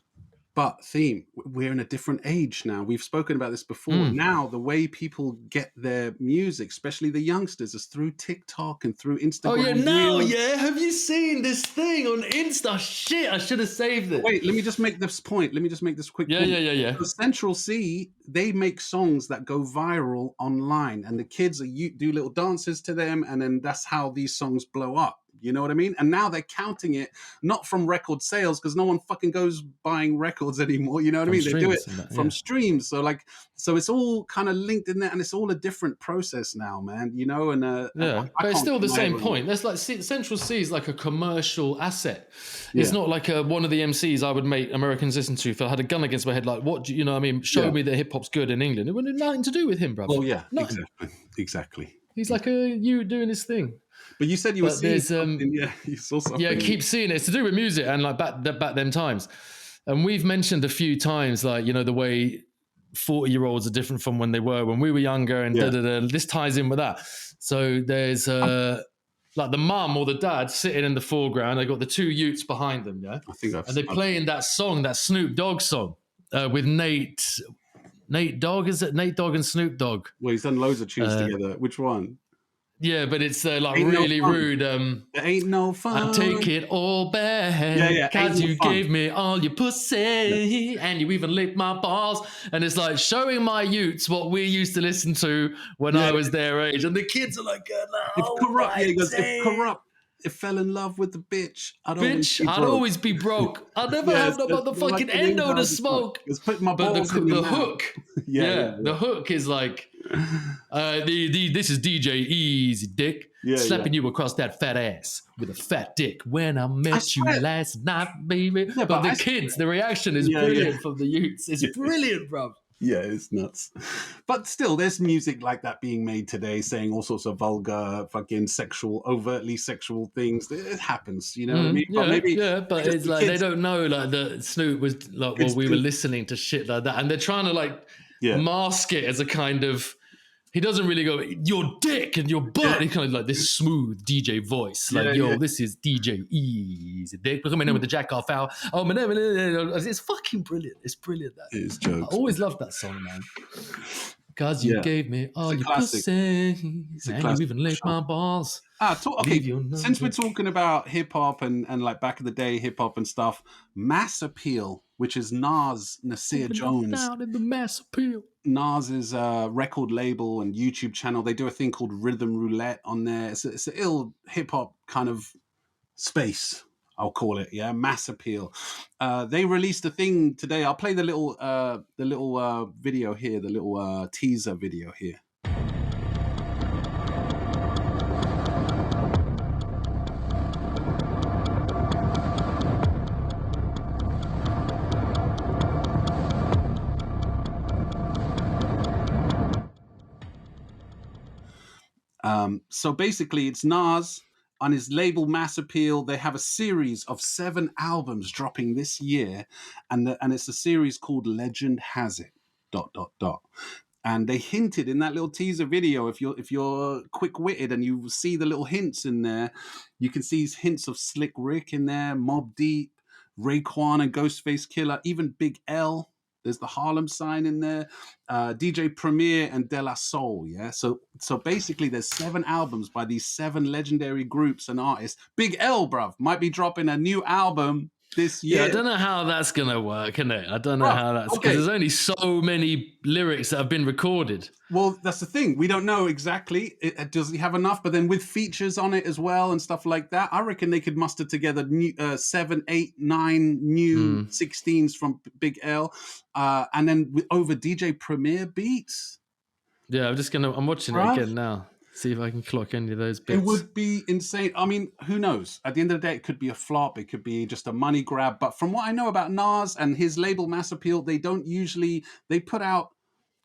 But Theme, we're in a different age now. We've spoken about this before. Now, the way people get their music, especially the youngsters, is through TikTok and through Instagram. Oh, yeah, now, Have you seen this thing on Insta? Shit, I should have saved it. Wait, let me just make this point. Let me just make this quick point. Yeah. The Central C, they make songs that go viral online, and the kids do little dances to them, and then that's how these songs blow up. You know what I mean? And now they're counting it not from record sales, because no one fucking goes buying records anymore. You know what I mean? They do it from streams. So it's all kind of linked in there, and it's all a different process now, man. You know, and but it's still the same point. That's like Central C is like a commercial asset. It's not like one of the MCs I would make Americans listen to if I had a gun against my head. Like, what do you know? I mean, show me that hip hop's good in England. It wouldn't have nothing to do with him, bro. Oh yeah, exactly. He's like you doing his thing. But you said you were seeing something. You saw something. Yeah, keep seeing it. It's to do with music and like back them times. And we've mentioned a few times, like, you know, the way 40-year-olds are different from when they were when we were younger, and this ties in with that. So there's like the mum or the dad sitting in the foreground. They got the 2 Utes behind them, and they're playing that song, that Snoop Dogg song with Nate Dogg. Is it Nate Dogg and Snoop Dogg? Well, he's done loads of tunes together. Which one? Yeah, but it's like really rude. There ain't no fun. I take it all back. Cause you gave me all your pussy and you even licked my balls. And it's like showing my youths what we used to listen to when I was their age. And the kids are like, if corrupt, if fell in love with the bitch, I'd always be broke. I'd never have no motherfucking endo to smoke. But the hook, the hook is like, this is DJ Easy Dick slapping you across that fat ass with a fat dick. When I met you last night, baby. But the kids, the reaction is brilliant from the youths. It's brilliant, bro. Yeah, it's nuts. But still, there's music like that being made today, saying all sorts of vulgar, fucking overtly sexual things. It happens, you know what I mean? But it's like they don't know like that Snoop was like, well, we were listening to shit like that. And they're trying to like mask it as a kind of, he doesn't really go, your dick and your butt. He kind of like this smooth DJ voice. Like, this is DJ Easy Dick. Coming in with the jack off out. Oh, man, it's fucking brilliant. It's brilliant. That. It is jokes. I always loved that song, man. Because you gave me all your pussy and you even licked my balls. Since we're talking about hip hop and like back in the day hip hop and stuff, Mass Appeal, which is Nasir Jones. Down in the Mass Appeal. Nas's record label and YouTube channel, they do a thing called Rhythm Roulette on there. It's an ill hip hop kind of space, I'll call it. Mass Appeal. They released a thing today. I'll play the little video here, the little teaser video here. So basically, it's Nas on his label Mass Appeal. They have a series of 7 albums dropping this year, and it's a series called Legend Has It. ... And they hinted in that little teaser video. If you're quick-witted and you see the little hints in there, you can see hints of Slick Rick in there, Mobb Deep, Raekwon and Ghostface Killer, even Big L. There's the Harlem Sign in there, DJ Premier and De La Soul. Yeah, so basically, there's 7 albums by these 7 legendary groups and artists. Big L, bruv, might be dropping a new album this year. Yeah, I don't know how that's gonna work, innit? I don't know how that's, because okay. there's only so many lyrics that have been recorded. Well, that's the thing. We don't know exactly. Does he have enough? But then with features on it as well and stuff like that, I reckon they could muster together 7, 8, 9 new 16s from Big L, and then over DJ Premier beats. Yeah, I'm watching it again now. See if I can clock any of those bits. It would be insane. I mean, who knows? At the end of the day, it could be a flop. It could be just a money grab. But from what I know about Nas and his label Mass Appeal, they put out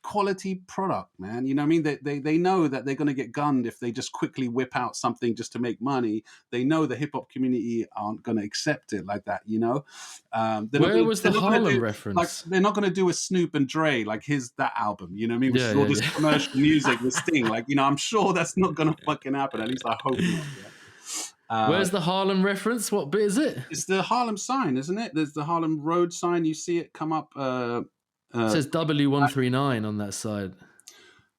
quality product, man. You know what I mean? They know that they're going to get gunned if they just quickly whip out something just to make money. They know the hip hop community aren't going to accept it like that, you know? Where was the Harlem reference? Like, they're not going to do a Snoop and Dre, like that album, you know what I mean? With all this commercial music with Sting. Like, you know, I'm sure that's not going to fucking happen. At least I hope not. Yeah. Where's the Harlem reference? What bit is it? It's the Harlem sign, isn't it? There's the Harlem Road sign. You see it come up. It says W139 on that side.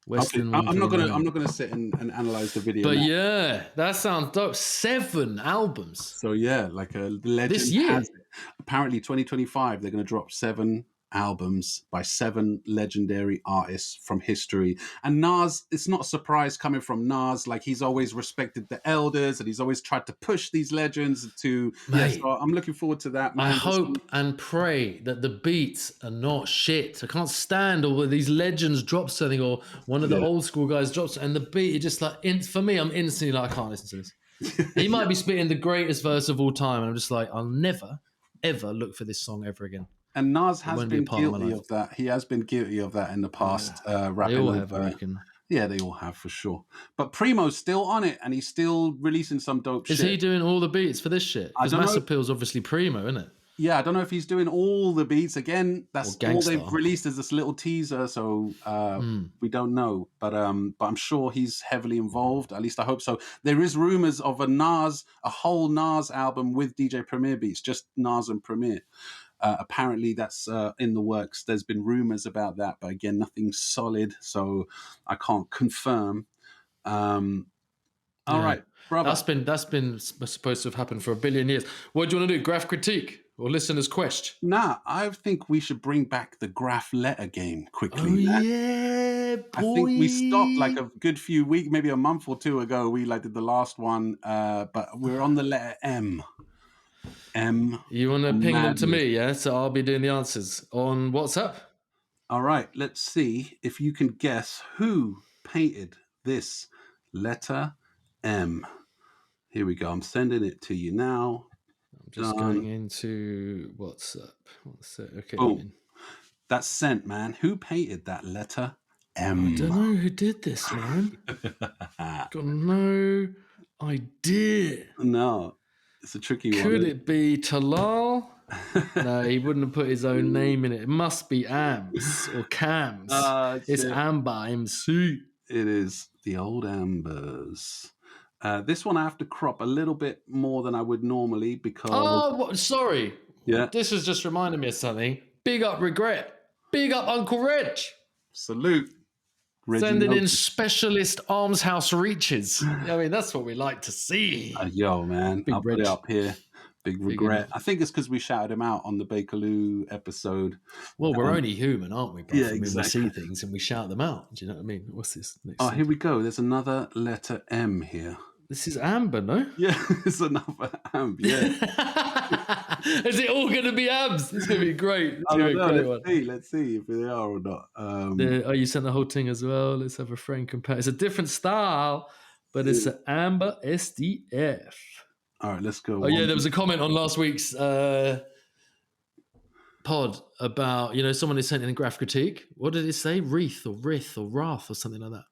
Western. Okay. I'm not gonna sit and analyze the video. But yeah, that sounds dope. 7 albums. So yeah, like a legend. This year, apparently 2025, they're gonna drop 7 albums by 7 legendary artists from history. And Nas, it's not a surprise coming from Nas. Like, he's always respected the elders and he's always tried to push these legends to. Mate, so I'm looking forward to that, man. I hope and pray that the beats are not shit. I can't stand all of these legends drop something, or one of the old school guys drops, and the beat is just like, for me, I'm instantly like, I can't listen to this. He might be spitting the greatest verse of all time, and I'm just like, I'll never ever look for this song ever again. And Nas has been guilty of that. He has been guilty of that in the past. Rapping they all have, I reckon. Yeah, they all have for sure. But Primo's still on it, and he's still releasing some dope shit. Is he doing all the beats for this shit? Because Mass Appeal's obviously Primo, isn't it? Yeah, I don't know if he's doing all the beats. Again, that's all they've released is this little teaser, so we don't know. But I'm sure he's heavily involved. At least I hope so. There is rumors of a whole Nas album with DJ Premier beats, just Nas and Premier. Apparently that's in the works. There's been rumors about that, but again, nothing solid, so I can't confirm. All right, brother. That's been supposed to have happened for 1 billion years. What do you want to do? Graff Critique or listener's quest? Nah, I think we should bring back the Graff Letter Game quickly. Oh, yeah, boy. I think we stopped like a good few weeks, maybe a month or 2 ago. We did the last one, but we're on the letter M. You want to ping them to me, yeah? So I'll be doing the answers on WhatsApp. All right, let's see if you can guess who painted this letter M. Here we go. I'm sending it to you now. I'm just going into WhatsApp. Okay. Boom. That's sent, man. Who painted that letter M? I don't know who did this, man. Got no idea. No. It's a tricky one. Could it be Talal? No, he wouldn't have put his own name in it. It must be Ams or Cams. It's Amber MC. It is the old Ambers. This one I have to crop a little bit more than I would normally because... Oh, sorry. Yeah. This has just reminded me of something. Big up Regret. Big up Uncle Reg. Salute. Sending in specialist arms house reaches. I mean, that's what we like to see. Yo, man. I'll put it up here. Big Regret. I think it's because we shouted him out on the Bakerloo episode. Well, we're only human, aren't we, bro? Yeah, exactly. We see things and we shout them out. Do you know what I mean? What's this next thing? Here we go. There's another letter M here. This is Amber, no? Yeah, it's another Amber, yeah. Is it all going to be abs? It's going to be great. Let's see if they are or not. You sent the whole thing as well. Let's have a frame compare. It's a different style, but it's an Amber SDF. All right, let's go. Oh, yeah, there was a comment on last week's pod about, someone who sent in a Graff Critique. What did it say? Wreath or Rith or Wrath or something like that.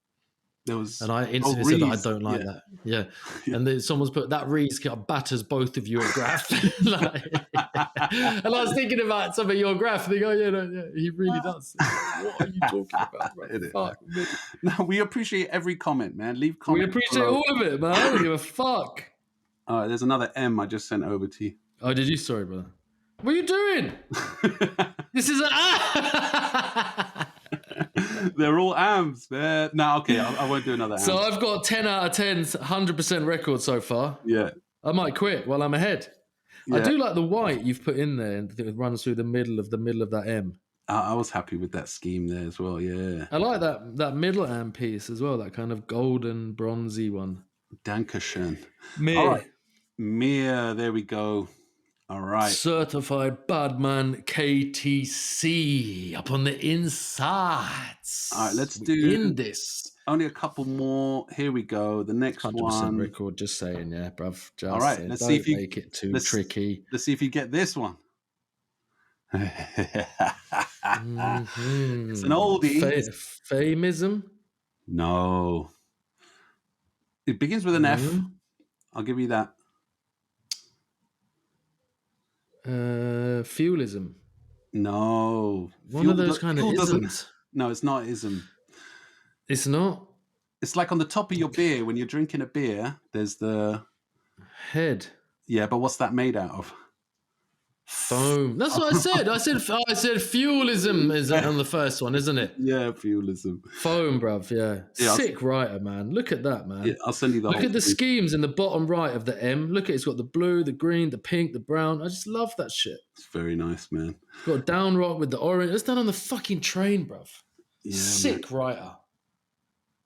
There was, And I instantly said, I Reese, don't like that. Yeah. And then someone's put, that Reese batters both of you at Graff. Like, and I was thinking about some of your Graff. They go, yeah, he really does. What are you talking about, bro? Fuck me. No, we appreciate every comment, man. Leave We comments. appreciate all of it, man. I don't give a fuck. All right, there's another M I just sent over to you. Oh, did you? Sorry, brother. What are you doing? This is They're all AMs, man. No, okay, I won't do another AM. So I've got 10 out of 10, 100% record so far. Yeah. I might quit while I'm ahead. Yeah. I do like the white you've put in there, and it runs through the middle of that M. I was happy with that scheme there as well, yeah. I like that middle M piece as well, that kind of golden, bronzy one. Dankeschön. Me. All right. Mia, there we go. All right. Certified Badman KTC up on the insides. All right, let's do in this. Only a couple more. Here we go. The next 100% one. record, just saying, yeah, bruv. Just all right, saying. let's Don't see if you make it too tricky. Let's see if you get this one. It's an oldie. Famism? No. It begins with an F. I'll give you that. Fuelism. No. One of those kind of isms. No, it's not ism. It's not? It's like on the top of your beer, when you're drinking a beer, there's the... Head. Yeah, but what's that made out of? Foam. That's what I said. I said fuelism is on the first one, isn't it? Yeah, fuelism. Foam, bruv, yeah. Sick writer, man. Look at that, man. Yeah, I'll send you the Look at the schemes in the bottom right of the M. Look at it's got the blue, the green, the pink, the brown. I just love that shit. It's very nice, man. It's got a down rock with the orange. It's done on the fucking train, bruv. Yeah, sick writer.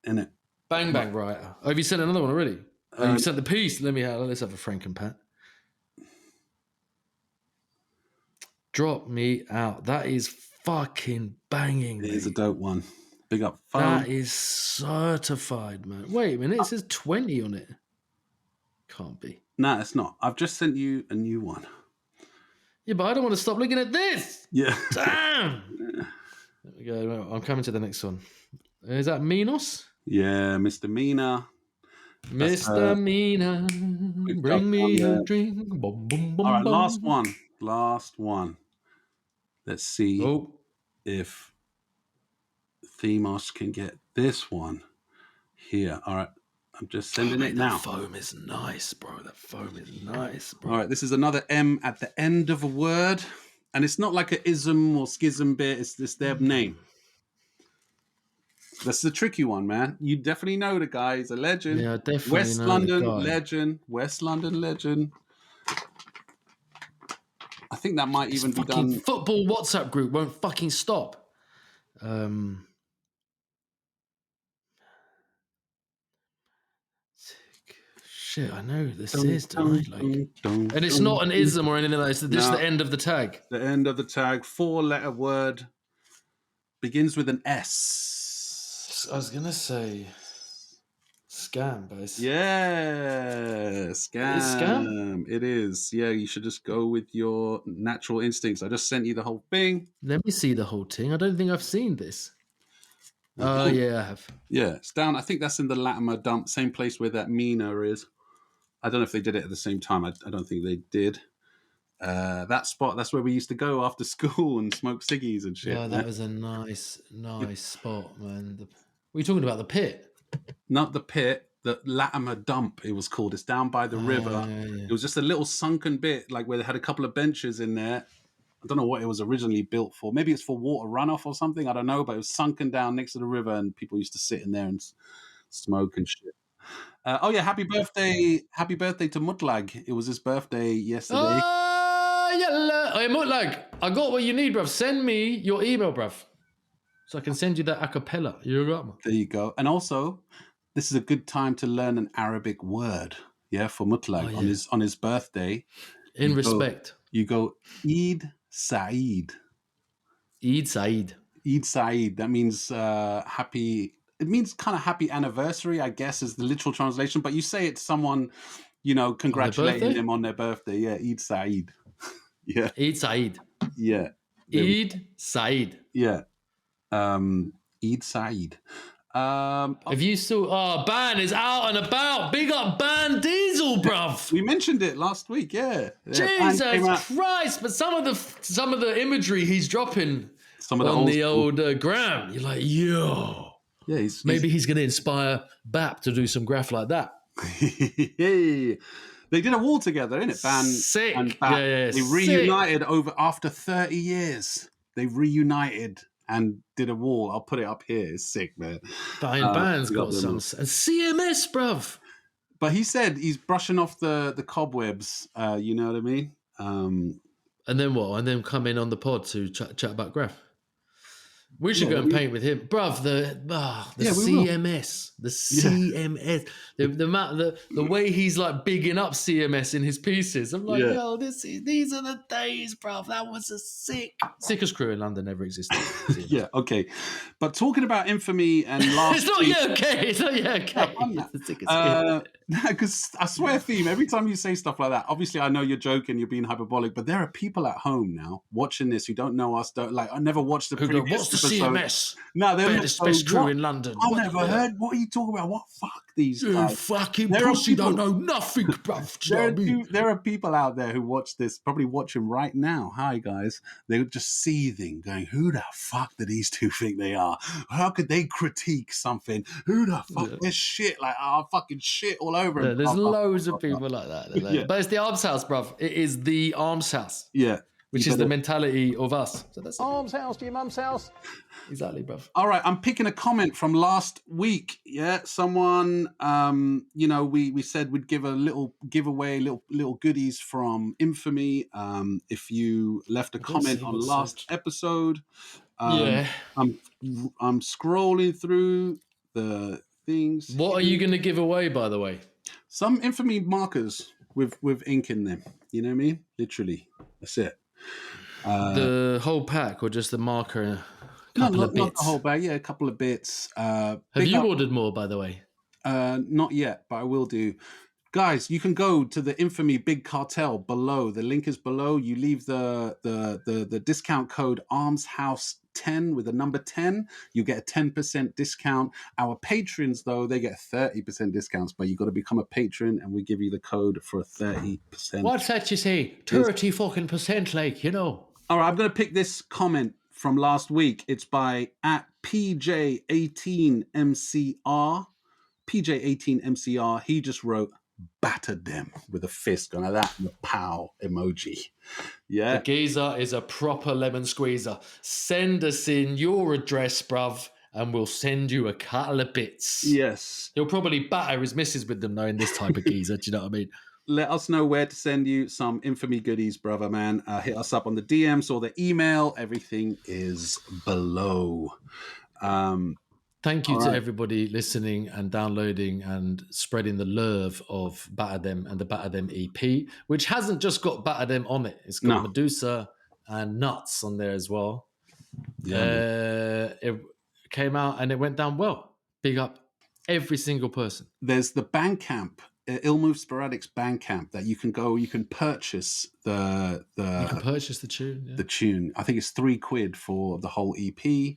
Innit? Bang bang writer. Oh, have you sent another one already? Oh, you sent the piece. Let's have a Frank and Pat. Drop me out. That is fucking banging. It is a dope one. Big up. That is certified, man. Wait a minute. It says 20 on it. Can't be. Nah, it's not. I've just sent you a new one. Yeah, but I don't want to stop looking at this. Yeah. Damn. There we go. I'm coming to the next one. Is that Minos? Yeah, Mr. Mina. Mr. Mina, bring me a drink. Boom, boom, boom, all right, boom. last one. Let's see if Themos can get this one here. All right, I'm just sending it now. That foam is nice, bro. That foam is nice, bro. All right, this is another M at the end of a word. And it's not like an ism or schism bit. It's their name. That's the tricky one, man. You definitely know the guy. He's a legend. Yeah, definitely West know London the guy. legend. West London legend. I think that might even be done. Football WhatsApp group won't fucking stop. Shit, I know this is, don't I? And it's not an ism or anything like that. It's just the end of the tag. The end of the tag. 4-letter word. Begins with an S. I was going to say scam, basically. Yeah, scam. Is scam? It is. Yeah, you should just go with your natural instincts. I just sent you the whole thing. Let me see the whole thing. I don't think I've seen this. Oh, yeah, I have. Yeah, it's down. I think that's in the Latimer dump, same place where that Mina is. I don't know if they did it at the same time. I don't think they did. That spot, that's where we used to go after school and smoke ciggies and shit. Yeah, that was a nice spot, man. What are you talking about? The pit? Not the pit, the Latimer dump, it was called. It's down by the river. Yeah. It was just a little sunken bit, like where they had a couple of benches in there. I don't know what it was originally built for. Maybe it's for water runoff or something. I don't know, but it was sunken down next to the river and people used to sit in there and smoke and shit. Oh yeah, happy birthday to Mutlag. It was his birthday yesterday. Hey, Mutlag, I got what you need, bruv. Send me your email, bruv, so I can send you that a cappella. You got me? There you go. And also, this is a good time to learn an Arabic word. Yeah, for Mutlag on his birthday. In respect, you go Eid Saeed. Eid Saeed. Eid Saeed. That means happy. It means kind of happy anniversary, I guess, is the literal translation. But you say it to someone, congratulating them on their birthday. Yeah, Eid Saeed. Yeah. Eid Saeed. Yeah. Eid Saeed. Yeah. Eid Saeed. If you still, Ban is out and about. Big up Ban Diesel, bruv. We mentioned it last week, yeah. Jesus Christ! But some of the imagery he's dropping on the old gram, you're like, yo. Yeah, maybe he's going to inspire BAP to do some graff like that. They did a wall together, innit? Ban Sick. and BAP. Yeah, they reunited after 30 years. They reunited and did a wall. I'll put it up here. It's sick, man. Ban's got some CMS, bruv. But he said he's brushing off the cobwebs. You know what I mean? And then what? And then come in on the pod to chat about graff. We should go and paint with him, bruv. The CMS, the CMS, the way he's like bigging up CMS in his pieces. I'm like, yo, these are the days, bruv. That was a sickest crew in London ever existed. Yeah, okay. But talking about Infamy and last, it's not yet okay. It's not yet okay. It's the sickest. Because I swear, Theme, every time you say stuff like that, obviously I know you're joking, you're being hyperbolic, but there are people at home now watching this who don't know us, I never watched the previous what's the episode. CMS? No, they're best crew in London. I never heard. What are you talking about? What fuck these guys? You fucking pussy don't know nothing, bruv. There are people out there who watch this, probably watching right now. Hi, guys. They're just seething, going, who the fuck do these two think they are? How could they critique something? Who the fuck? There's shit, like, fucking shit all over them. There's loads of people like that. But it's the Arms House, bruv. It is the Arms House. Yeah. Which is the mentality of us. So that's Arms House to your mum's house. Exactly, bruv. All right, I'm picking a comment from last week. Yeah, someone, we said we'd give a little giveaway, little goodies from Infamy. If you left a comment on last episode, I'm scrolling through the things. What are you going to give away, by the way? Some Infamy markers with ink in them. You know what I mean? Literally, that's it. The whole pack or just the marker and a couple of bits? Not the whole bag, yeah, a couple of bits. Have you ordered more, by the way? Not yet, but I will do. Guys, you can go to the Infamy Big Cartel below. The link is below. You leave the discount code ARMSHOUSE10 with the number 10. You get a 10% discount. Our patrons, though, they get 30% discounts, but you got to become a patron, and we give you the code for a 30%. What's that you say? 30 fucking percent, like, you know. All right, I'm going to pick this comment from last week. It's by @PJ18MCR. PJ18MCR. He just wrote, batter them with a fist going like that and the pow emoji. Yeah. The geezer is a proper lemon squeezer. Send us in your address, bruv, and we'll send you a couple of bits. Yes. He'll probably batter his missus with them, though, in this type of geezer. Do you know what I mean? Let us know where to send you some Infamy goodies, brother, man. Hit us up on the DMs or the email. Everything is below. Thank you to everybody listening and downloading and spreading the love of Batter Them and the Batter Them EP, which hasn't just got Batter Them on it. It's got Medusa and Nuts on there as well. Yeah. It came out and it went down well. Big up every single person. There's the Bandcamp, Ill Move Sporadic's Bandcamp, that you can go, you can purchase the tune. Yeah. The tune. I think it's £3 for the whole EP.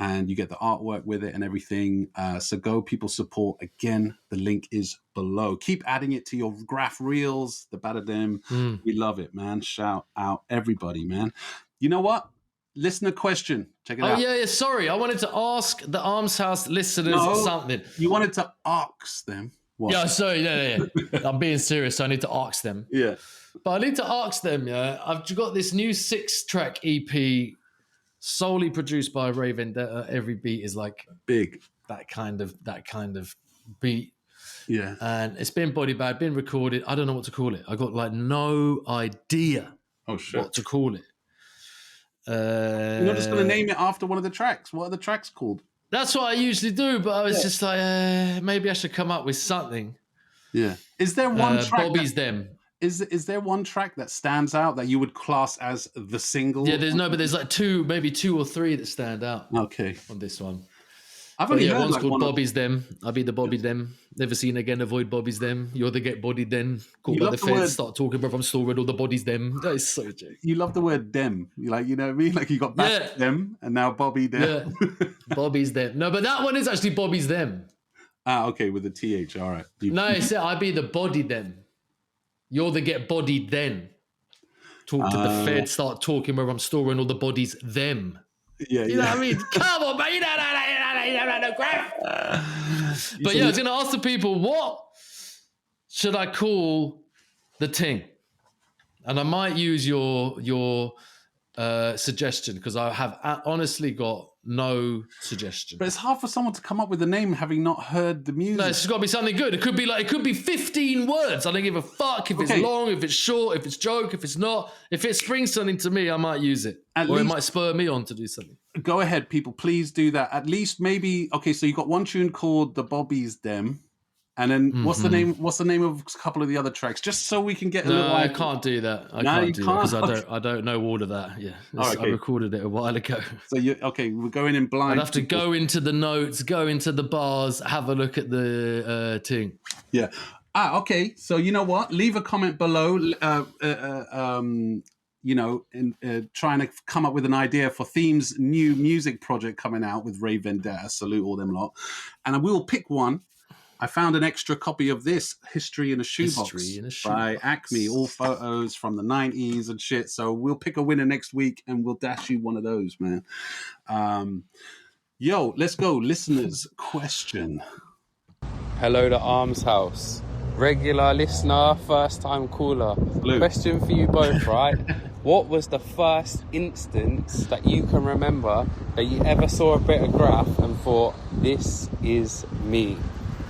And you get the artwork with it and everything. So go, people, support. Again, the link is below. Keep adding it to your Graff reels, the Batter Them. We love it, man. Shout out everybody, man. You know what? Listener question. Check it out. Oh, yeah. Sorry. I wanted to ask the Arms House listeners something. You wanted to ask them. What? Yeah, sorry. Yeah. I'm being serious. So I need to ask them. Yeah. But I need to ask them, I've got this new 6-track EP solely produced by Ray Vendetta. Every beat is like big, that kind of beat. Yeah, and it's been body bad, been recorded. I don't know what to call it. I got like no idea what to call it. You're not just going to name it after one of the tracks. What are the tracks called? That's what I usually do, but I was just like, maybe I should come up with something. Yeah. Is there one track? Bobby's Them. Is there one track that stands out that you would class as the single? Yeah, there's like maybe two or three that stand out. Okay. On this one. I've only heard one's like called Bobby's Them. I'll be the Bobby Them. Never seen again, avoid Bobby's Them. You're the get bodied then. Caught by the feds, start talking about I'm still with all the bodies them. That is so joke. You love the word them. You know what I mean? Like you got back them and now Bobby them. Bobby's them. No, but that one is actually Bobby's them. Ah, okay, with the TH. All right. No, it's I be the body them. You're the get bodied then. Talk to the Fed, start talking where I'm storing all the bodies them. Yeah, You know what I mean? Come on, man. You know no Graff. But yeah, I was going to ask the people, what should I call the ting? And I might use your suggestion because I have honestly got no suggestion. But it's hard for someone to come up with a name having not heard the music. No, it's got to be something good. It could be 15 words. I don't give a fuck if it's long, if it's short, if it's joke, if it's not. If it springs something to me, I might use it. Or it might spur me on to do something. Go ahead, people. Please do that. At least maybe. Okay, so you got one tune called "The Bobby's Dem," and then what's the name? What's the name of a couple of the other tracks? Just so we can get a little. No, I can't do that. I can't do that because I don't know all of that. Yeah, I recorded it a while ago. So we're going in blind. I'd have to go into the notes, go into the bars, have a look at the ting. Yeah. Okay. So you know what? Leave a comment below. Trying to come up with an idea for Theme's new music project coming out with Ray Vendetta. Salute all them lot. And I will pick one. I found an extra copy of this History in a Shoebox by Acme, all photos from the 90s and shit. So we'll pick a winner next week and we'll dash you one of those, man. Let's go. Listeners' question. Hello to Arms House. Regular listener, first time caller. Blue. Question for you both, right? What was the first instance that you can remember that you ever saw a bit of Graff and thought, this is me?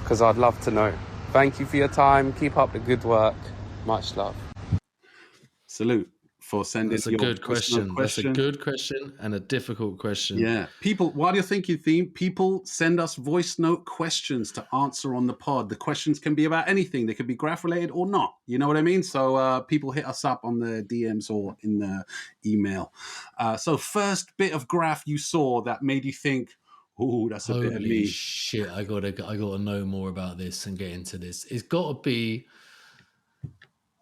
Because I'd love to know. Thank you for your time. Keep up the good work. Much love. Salute for sending. That's a good question. That's a good question and a difficult question. Yeah. People, while you're thinking, Theme, people send us voice note questions to answer on the pod. The questions can be about anything. They could be Graff related or not. You know what I mean? So people hit us up on the DMs or in the email. So first bit of Graff you saw that made you think, oh, that's a bit of me. Holy shit, I gotta know more about this and get into this. It's gotta be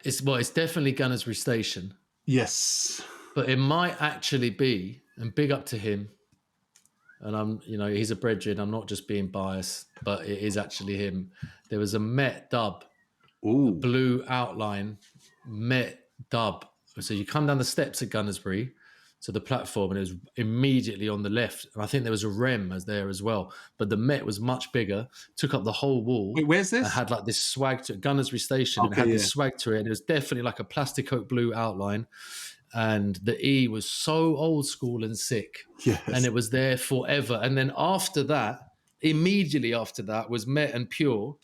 it's definitely Gunnersbury Station. Yes. But it might actually be, and big up to him. And he's a brethren, I'm not just being biased, but it is actually him. There was a Met dub, a blue outline, Met dub. So you come down the steps at Gunnersbury to the platform, and it was immediately on the left. And I think there was a Rem there as well. But the Met was much bigger, took up the whole wall. Wait, where's this? It had like this swag to it, Gunnersbury Station. Okay, it had this swag to it, and it was definitely like a plastic oak blue outline. And the E was so old school and sick. Yes. And it was there forever. And then after that, immediately after that was Met and Pure.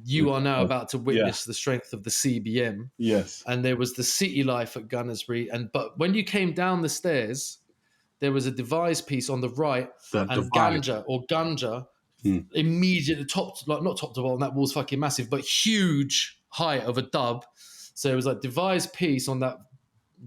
You are now about to witness the strength of the CBM. Yes. And there was the City Life at Gunnersbury. But when you came down the stairs, there was a Devise piece on the right, and Ganja immediately not top to bottom, that wall's fucking massive, but huge height of a dub. So it was like Devise piece on that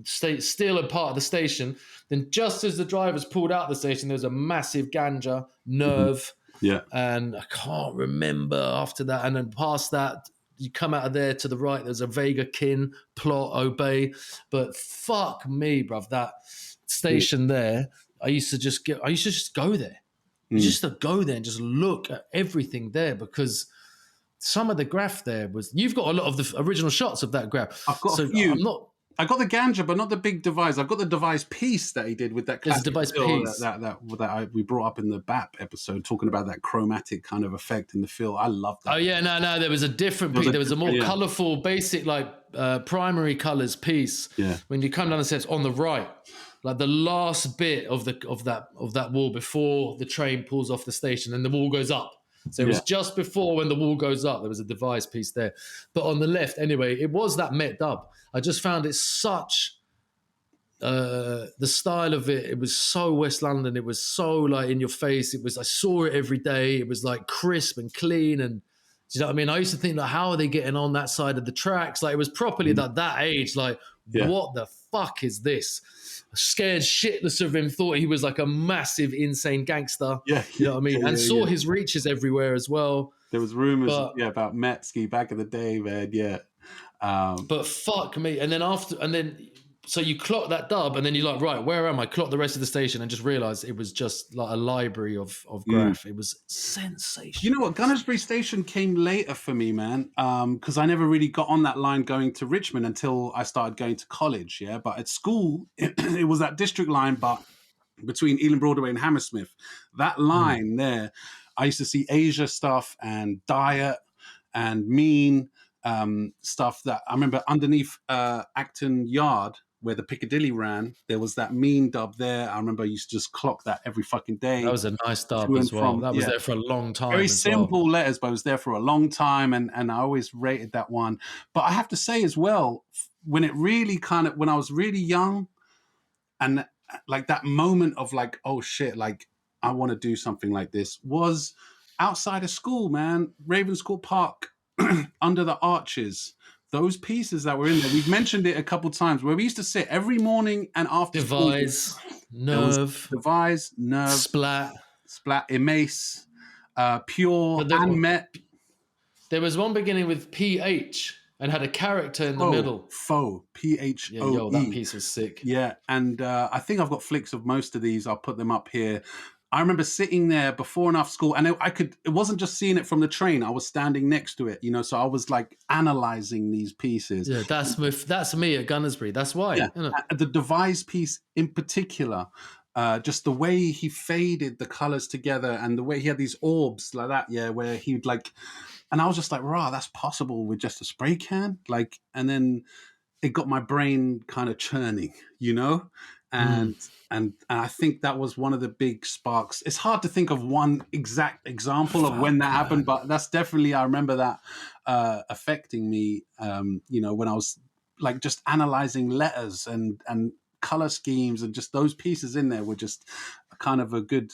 still a part of the station. Then just as the drivers pulled out the station, there was a massive Ganja Nerve. Yeah. And I can't remember after that. And then past that, you come out of there to the right, there's a Vega Kin, Plot, Obey. But fuck me, bruv, that station there, I used to just go there. Just to go there and just look at everything there, because some of the Graff there was, you've got a lot of the original shots of that Graff. I've got a few. I got the Ganja, but not the big Devise. I've got the Devise piece that he did with that classic Devise piece that we brought up in the BAP episode, talking about that chromatic kind of effect in the fill. I love that. Oh yeah, no, there was a different piece. There was a more colourful, basic, like primary colours piece. Yeah. When you come down the steps on the right, like the last bit of that wall before the train pulls off the station and the wall goes up. So it was just before when the wall goes up, there was a Devise piece there. But on the left, anyway, it was that Met dub. I just found it such, the style of it, it was so West London. It was so like in your face. I saw it every day. It was like crisp and clean. And do you know what I mean? I used to think, like, how are they getting on that side of the tracks? Like, it was properly that age, like, what the fuck is this? Scared shitless of him, thought he was like a massive, insane gangster. You know what I mean? And saw his reaches everywhere as well. There was rumors about Metsky back in the day, man. Yeah. But fuck me. And then so you clock that dub, and then you're like, right, where am I? Clock the rest of the station, and just realize it was just like a library of Graff. It was sensational. You know what? Gunnersbury Station came later for me, man, because I never really got on that line going to Richmond until I started going to college, yeah? But at school, it was that district line, but between Ealing Broadway and Hammersmith. That line there, I used to see Asia stuff and Diet and Mean stuff that I remember underneath Acton Yard, where the Piccadilly ran, there was that Mean dub there. I remember I used to just clock that every fucking day. That was a nice dub To as and well. from, That was yeah. there for a long time. Very as simple well. letters, but it was there for a long time, and I always rated that one. But I have to say as well, when it really when I was really young, and like that moment of like, oh shit, like I want to do something like this, was outside of school, man. Ravenscourt Park, Under the Arches. Those pieces that were in there, we've mentioned it a couple of times, where we used to sit every morning and after Devise, school. Nerve, Devise, Nerve, Splat, Emace, Pure, and Met. There was one beginning with PH and had a character in the middle. Faux, PHOE. Yeah, yo, that piece was sick. Yeah, and I think I've got flicks of most of these. I'll put them up here. I remember sitting there before and after school, and it wasn't just seeing it from the train. I was standing next to it, so I was like analyzing these pieces. Yeah, that's me at Gunnersbury. That's why. Yeah. The Devise piece in particular, just the way he faded the colors together and the way he had these orbs like that, yeah, where he'd like, and I was just like, rah, that's possible with just a spray can? Like, and then it got my brain kind of churning, And I think that was one of the big sparks. It's hard to think of one exact example of when that happened, but that's definitely, I remember that affecting me, when I was like just analyzing letters and color schemes, and just those pieces in there were just kind of a good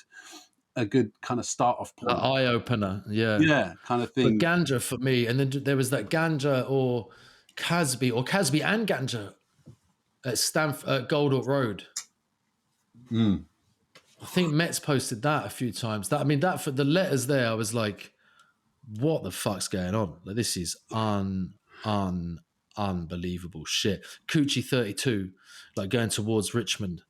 kind of start off point. Eye opener, yeah. Yeah, kind of thing. But Ganja for me, and then there was that Ganja or Casby and Ganja at Goldort Road. I think Met's posted that a few times. That for the letters there, I was like, what the fuck's going on? Like, this is unbelievable shit. Coochie 32, like going towards Richmond.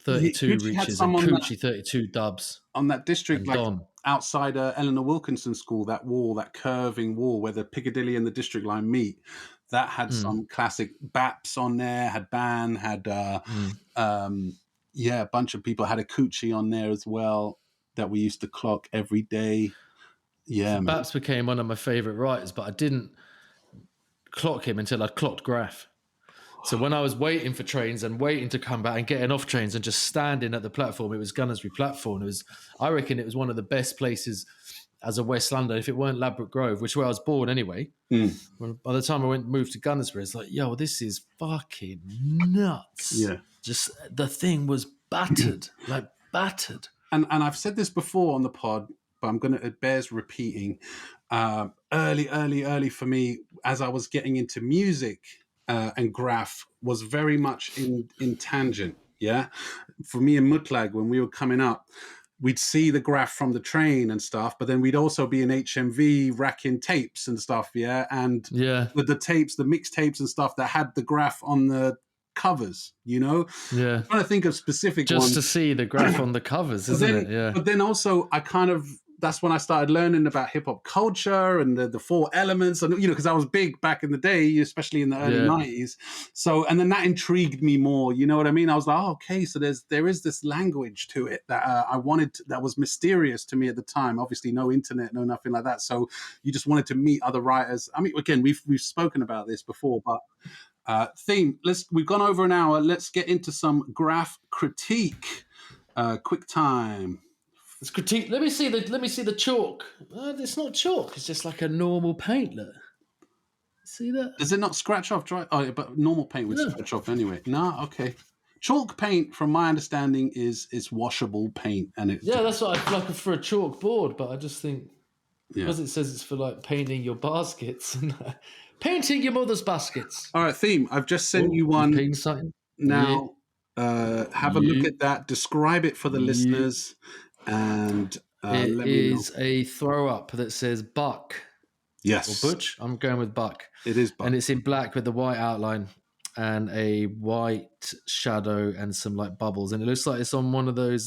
32 reaches and Coochie 32 dubs. On that district, like Don. outside Eleanor Wilkinson School, that wall, that curving wall where the Piccadilly and the District Line meet, that had some classic Baps on there, had Ban, had a bunch of people had a Coochie on there as well that we used to clock every day. Yeah, man. Baps became one of my favourite writers, but I didn't clock him until I'd clocked Graff. So when I was waiting for trains and waiting to come back and getting off trains and just standing at the platform, it was Gunnersbury platform. I reckon it was one of the best places as a West London, if it weren't Ladbroke Grove, which is where I was born anyway. By the time I moved to Gunnersbury, it's like, yo, this is fucking nuts. Yeah. Just the thing was battered. And I've said this before on the pod, but it bears repeating. Early for me, as I was getting into music, and Graff was very much in tangent. Yeah. For me and Mutlag, when we were coming up, we'd see the Graff from the train and stuff, but then we'd also be in HMV racking tapes and stuff. Yeah. And with the tapes, the mixtapes and stuff that had the Graff on the covers, Yeah. I'm trying to think of specific ones. Just to see the Graff on the covers, isn't it? Yeah. But then also that's when I started learning about hip hop culture and the four elements, and because I was big back in the day, especially in the early 90s. So, and then that intrigued me more. You know what I mean? I was like, oh, okay, so there is this language to it that I wanted, that was mysterious to me at the time. Obviously, no internet, no nothing like that. So you just wanted to meet other writers. I mean, again, we've spoken about this before, but theme. We've gone over an hour. Let's get into some Graff critique. Quick time. It's critique. Let me see the chalk. It's not chalk. It's just like a normal paint. Look. See that? Does it not scratch off dry? Oh, but normal paint would scratch off anyway. No, okay. Chalk paint, from my understanding, is washable paint, and that's what I like for a chalk board. But I just think because it says it's for like painting your baskets and painting your mother's baskets. All right, theme. I've just sent you one. Now, have a look at that. Describe it for the listeners. And it is a throw up that says Buck. Yes. Or Butch. I'm going with Buck. It is Buck. And it's in black with the white outline. and a white shadow and some like bubbles, and it looks like it's on one of those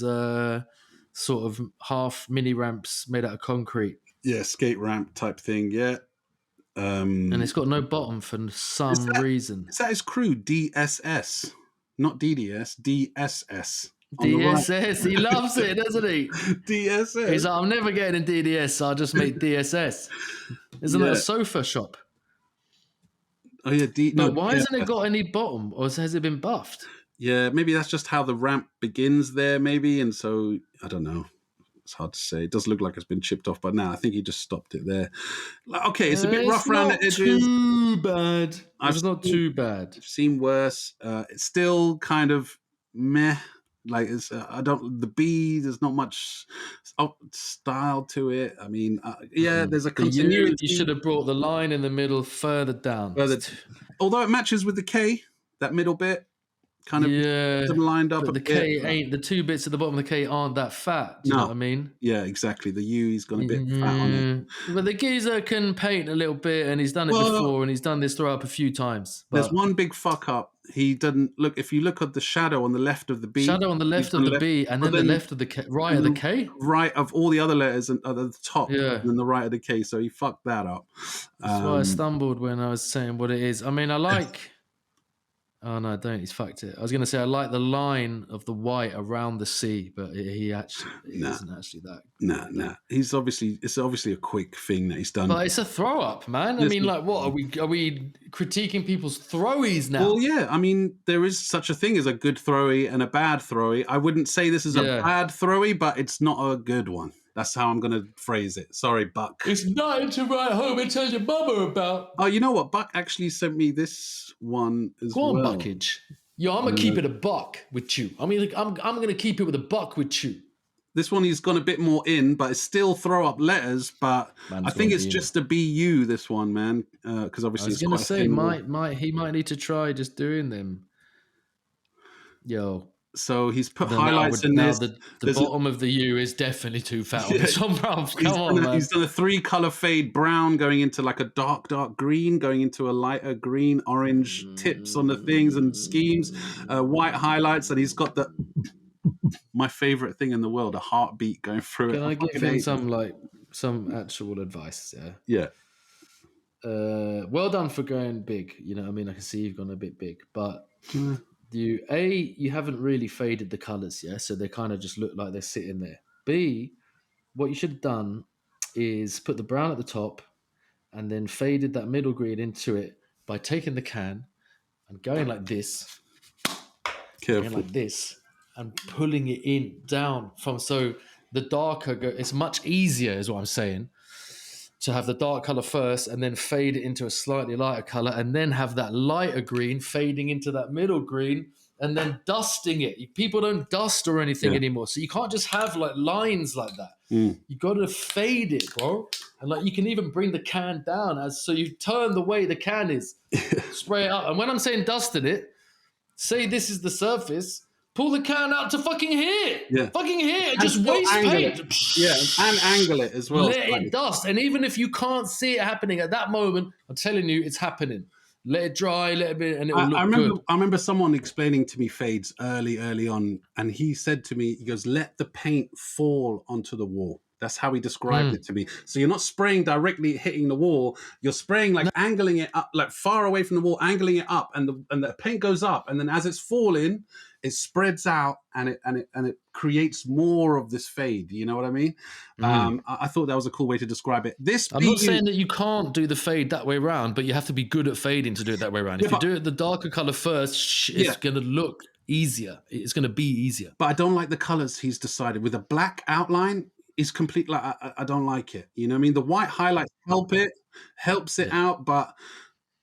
sort of half mini ramps made out of concrete. Yeah, skate ramp type thing. Yeah. And it's got no bottom for some reason. Is that his crew? DSS, not DDS. DSS. On the right. DSS, he loves it, doesn't he? DSS. He's like, I'm never getting in DDS, so I'll just make DSS. Isn't that a sofa shop? Oh yeah, But why hasn't it got any bottom, or has it been buffed? Yeah, maybe that's just how the ramp begins there, maybe, and so I don't know. It's hard to say. It does look like it's been chipped off, but now I think he just stopped it there. Okay, it's a bit rough around the edges. Too bad. It's not too bad. I've seen worse. It's still kind of meh. Like it's, I don't. The B, there's not much style to it. I mean, yeah, there's a continuity. You should have brought the line in the middle further down. Although it matches with the K, that middle bit. Kind of lined up. But the K ain't, the two bits at the bottom of the K aren't that fat. Do you know what I mean? Yeah, exactly. The U, he's got a bit fat on it. But the geezer can paint a little bit, and he's done it before, and he's done this throw up a few times. But there's one big fuck up. He doesn't look. If you look at the shadow on the left of the B, shadow on the left of the B, and then the left of the K, right of the K, right of all the other letters and at the top, and then the right of the K. So he fucked that up. That's why I stumbled when I was saying what it is. I mean, I like. Oh no, don't. He's fucked it. I was going to say I like the line of the white around the C, but he isn't actually that. Nah. It's obviously a quick thing that he's done. But it's a throw up, man. I mean, like, what are we critiquing people's throwies now? Well, yeah. I mean, there is such a thing as a good throwy and a bad throwy. I wouldn't say this is a bad throwy, but it's not a good one. That's how I'm going to phrase it. Sorry, Buck. It's nothing to write home and tell your mama about. Oh, you know what? Buck actually sent me this one as well. Go on, Buckage. Yo, I'm going to keep it a buck with you. I mean, like, I'm going to keep it with a buck with you. This one he's gone a bit more in, but it's still throw up letters. But I think it's just a BU, this one, man. Because obviously I was going to say, he might need to try just doing them. Yo. So he's put highlights in this. The bottom of the U is definitely too fat on this one, bro. Come on, man. He's done a 3-color fade: brown going into like a dark green, going into a lighter green, orange tips on the things and schemes, white highlights, and he's got my favorite thing in the world, a heartbeat going through it. Can I give him some actual advice? Yeah. Well done for going big. You know what I mean? I can see you've gone a bit big, but you haven't really faded the colors, so they kind of just look like they're sitting there. B, what you should have done is put the brown at the top and then faded that middle green into it by taking the can and going like this, and pulling it in down from, so the darker it's much easier is what I'm saying, to have the dark color first and then fade it into a slightly lighter color and then have that lighter green fading into that middle green and then dusting it. People don't dust or anything anymore. So you can't just have like lines like that. You got to fade it, bro. And like you can even bring the can down so you turn the way the can is, spray it up. And when I'm saying dusting it, say this is the surface, pull the can out to fucking here. Fucking here. And just waste paint. And angle it as well. Let it dust. And even if you can't see it happening at that moment, I'm telling you, it's happening. Let it dry, let it be, and it will look good. I remember someone explaining to me fades early on, and he said to me, he goes, let the paint fall onto the wall. That's how he described it to me. So you're not spraying directly hitting the wall. You're spraying like angling it up, like far away from the wall, angling it up, and the paint goes up, and then as it's falling, it spreads out and it creates more of this fade. You know what I mean? I thought that was a cool way to describe it. I'm not saying that you can't do the fade that way around, but you have to be good at fading to do it that way around. If you do it the darker color first, it's going to look easier. It's going to be easier. But I don't like the colors he's decided with a black outline. Is complete. Like I don't like it. You know what I mean? The white highlights helps it out, but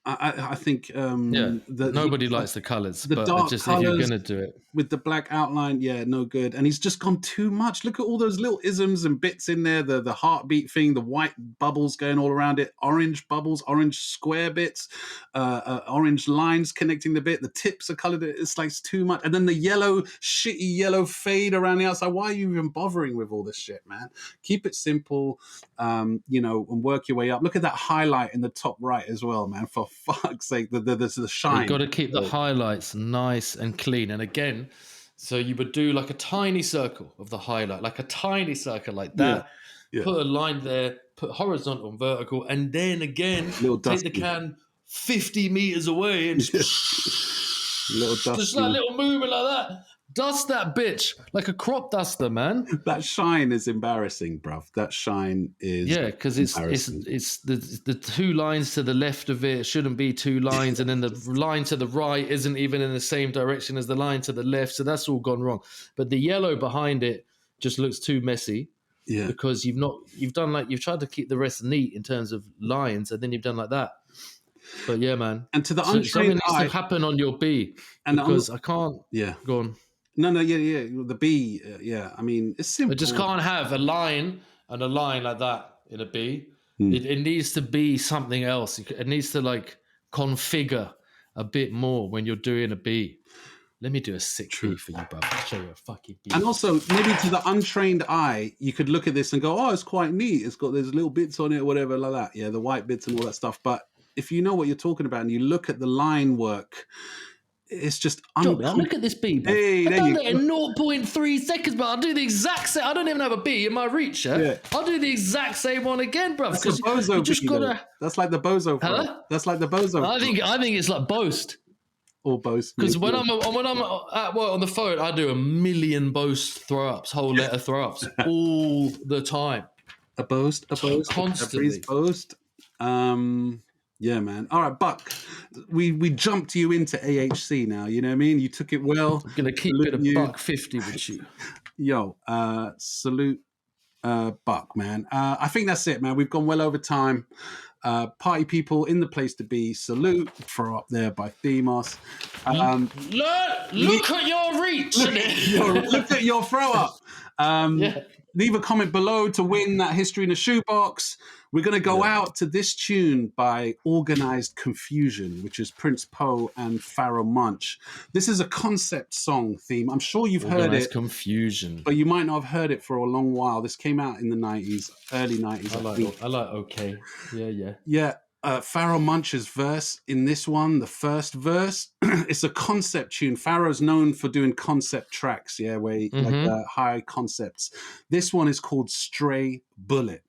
I think nobody likes the colors. The but dark just colors, if you're gonna do it with the black outline, no good. And he's just gone too much. Look at all those little isms and bits in there. The heartbeat thing, the white bubbles going all around it, orange bubbles, orange square bits, orange lines connecting the bit. The tips are colored. It's like it's too much. And then the shitty yellow fade around the outside. Why are you even bothering with all this shit, man? Keep it simple, and work your way up. Look at that highlight in the top right as well, man. For fuck's sake, the shine. You've got to keep the highlights nice and clean. And again, so you would do like a tiny circle of the highlight, like a tiny circle like that. Yeah. Put a line there, put horizontal and vertical, and then again, take the can 50 meters away and just like a little movement like that. Dust that bitch like a crop duster, man. That shine is embarrassing, bruv. That shine is because it's the two lines to the left of it shouldn't be two lines, and then the line to the right isn't even in the same direction as the line to the left. So that's all gone wrong. But the yellow behind it just looks too messy. Yeah, because you've tried to keep the rest neat in terms of lines, and then you've done like that. But yeah, man. And to the something untrained eye, needs to happen on your B, and because I can't. Yeah, go on. No, the B, I mean, it's simple. I just can't have a line and a line like that in a B. It needs to be something else. It needs to like configure a bit more when you're doing a B. Let me do a sick B for you, brother. I'll show you a fucking B. And also, maybe to the untrained eye, you could look at this and go, oh, it's quite neat. It's got there's little bits on it or whatever like that. Yeah, the white bits and all that stuff. But if you know what you're talking about and you look at the line work, it's just look at this B. Hey, I've done it in 0.3 seconds, but I'll do the exact same. I don't even have a B in my reach. Yeah? I'll do the exact same one again, bro. That's like the bozo. That's like the bozo. That's like the bozo. I think it's like boast. Or boast. Because when I'm at work on the phone, I do a million boast throw-ups, whole letter throw-ups all the time. A boast, constantly. Boast. Yeah, man. All right, Buck, we jumped you into AHC now, you know what I mean? You took it well. I'm going to keep it a $1.50 with you. Yo, salute Buck, man. I think that's it, man. We've gone well over time. Party people in the place to be. Salute. Throw up there by Themos. Look at your reach. Look at your throw up. Leave a comment below to win that History in a Shoebox. We're going to go out to this tune by Organized Konfusion, which is Prince Poe and Pharaoh Munch. This is a concept song theme. I'm sure you've heard it. Konfusion. But you might not have heard it for a long while. This came out in the 90s, early 90s. I like OK. Yeah. Yeah. Pharaoh Munch's verse in this one, the first verse, it's a concept tune. Pharaoh's known for doing concept tracks, where like high concepts. This one is called Stray Bullet.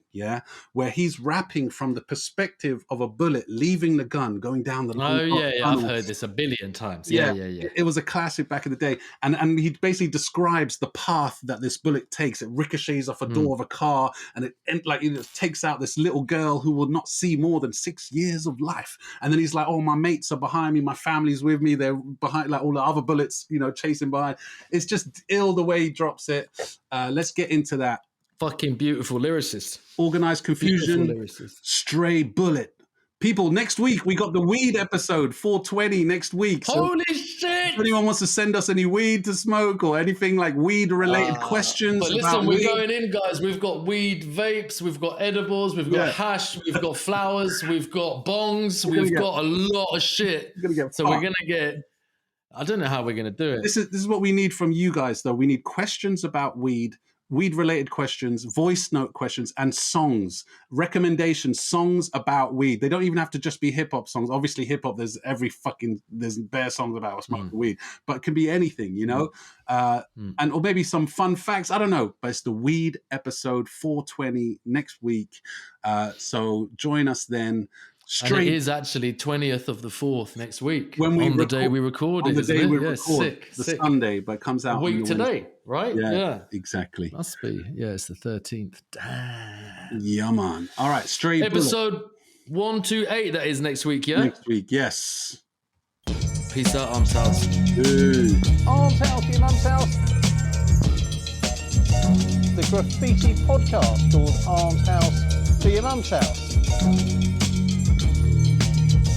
Where he's rapping from the perspective of a bullet leaving the gun, going down the long I've heard this a billion times. Yeah. It was a classic back in the day. And he basically describes the path that this bullet takes. It ricochets off a door of a car, and it takes out this little girl who will not see more than 6 years of life. And then he's like, oh, my mates are behind me, my family's with me, they're behind, like all the other bullets, chasing behind. It's just ill the way he drops it. Let's get into that. Fucking beautiful lyricist. Organized Konfusion, Stray Bullet. People, next week we got the weed episode, 420 next week. So holy shit! If anyone wants to send us any weed to smoke or anything like weed-related questions but listen, we're going in, guys. We've got weed vapes, we've got edibles, we've got hash, we've got flowers, we've got bongs, we've got a lot of shit. We're going to get... I don't know how we're going to do it. This is what we need from you guys, though. We need questions about weed-related questions, voice note questions, and songs, recommendations, songs about weed. They don't even have to just be hip-hop songs. Obviously, hip-hop, there's bare songs about smoking weed, but it can be anything, and or maybe some fun facts. I don't know, but it's the weed episode 420 next week. So join us then. And it is actually 20th of the 4th next week. The day we record it. On the day we record, sick. Sunday, but it comes out a week today, right? Yeah, exactly. Must be. Yeah, it's the 13th. Damn. Yeah, man. All right, Stray Episode 128, that is next week, yeah? Next week, yes. Peace out, Arms House. Arms House, your mum's house. The graffiti podcast called Arms House to your mum's house.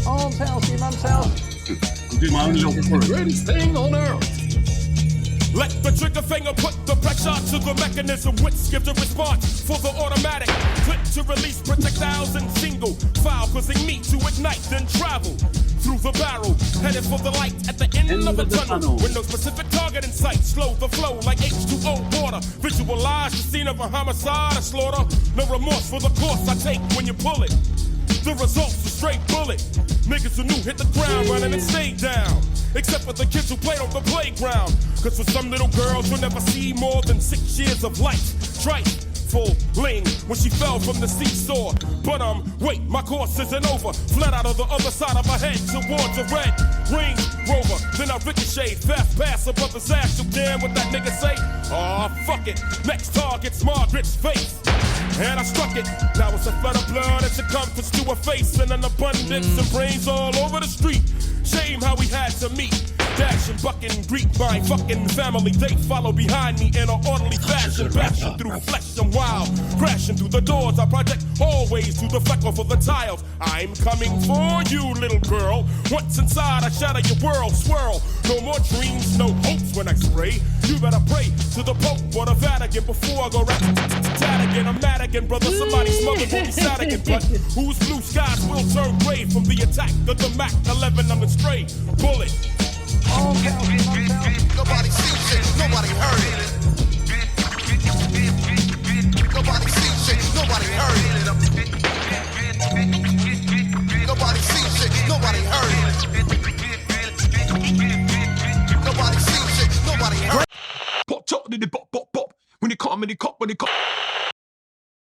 Arms House, your mum's house. I'll do my own little It's the greatest thing on earth. Let the trigger finger put the pressure to the mechanism, which gives a response for the automatic. Click to release projectiles in single file, causing me to ignite, then travel through the barrel, headed for the light at the end of the tunnel. With no specific target in sight, slow the flow like H2O water. Visualize the scene of a homicide, a slaughter. No remorse for the course I take when you pull it. The result's a straight bullet. Niggas who knew hit the ground running and stayed down. Except for the kids who played on the playground. Cause for some little girls you'll never see more than 6 years of life. Full ling when she fell from the seesaw. But wait, my course isn't over. Fled out of the other side of her head towards a red Range Rover. Then I ricocheted, fast pass above his ass. You damn what that nigga say? Aw, fuck it. Next target's Margaret's face. And I struck it. Now it's a flood of blood and circumference to her face, and an abundance of brains all over the street. Shame how we had to meet. Dash and buck and greet my fucking family. They follow behind me in an orderly fashion. Bashing through flesh and wild. Crashing through the doors. I project hallways through the freckle for the tiles. I'm coming for you, little girl. Once inside, I shatter your world. Swirl. No more dreams, no hopes when I spray. You better pray to the Pope or the Vatican before I go rat again. I'm mad again, brother. Somebody's mother will be sad again. But whose blue skies will turn gray from the attack of the Mac 11 on the stray bullet. Nobody sees it, nobody heard it. Nobody sees it, nobody heard it. Nobody sees it, nobody heard it. Nobody sees it, nobody heard it. Pop, chop, did it pop, pop, pop. When you come, when you come, when you come.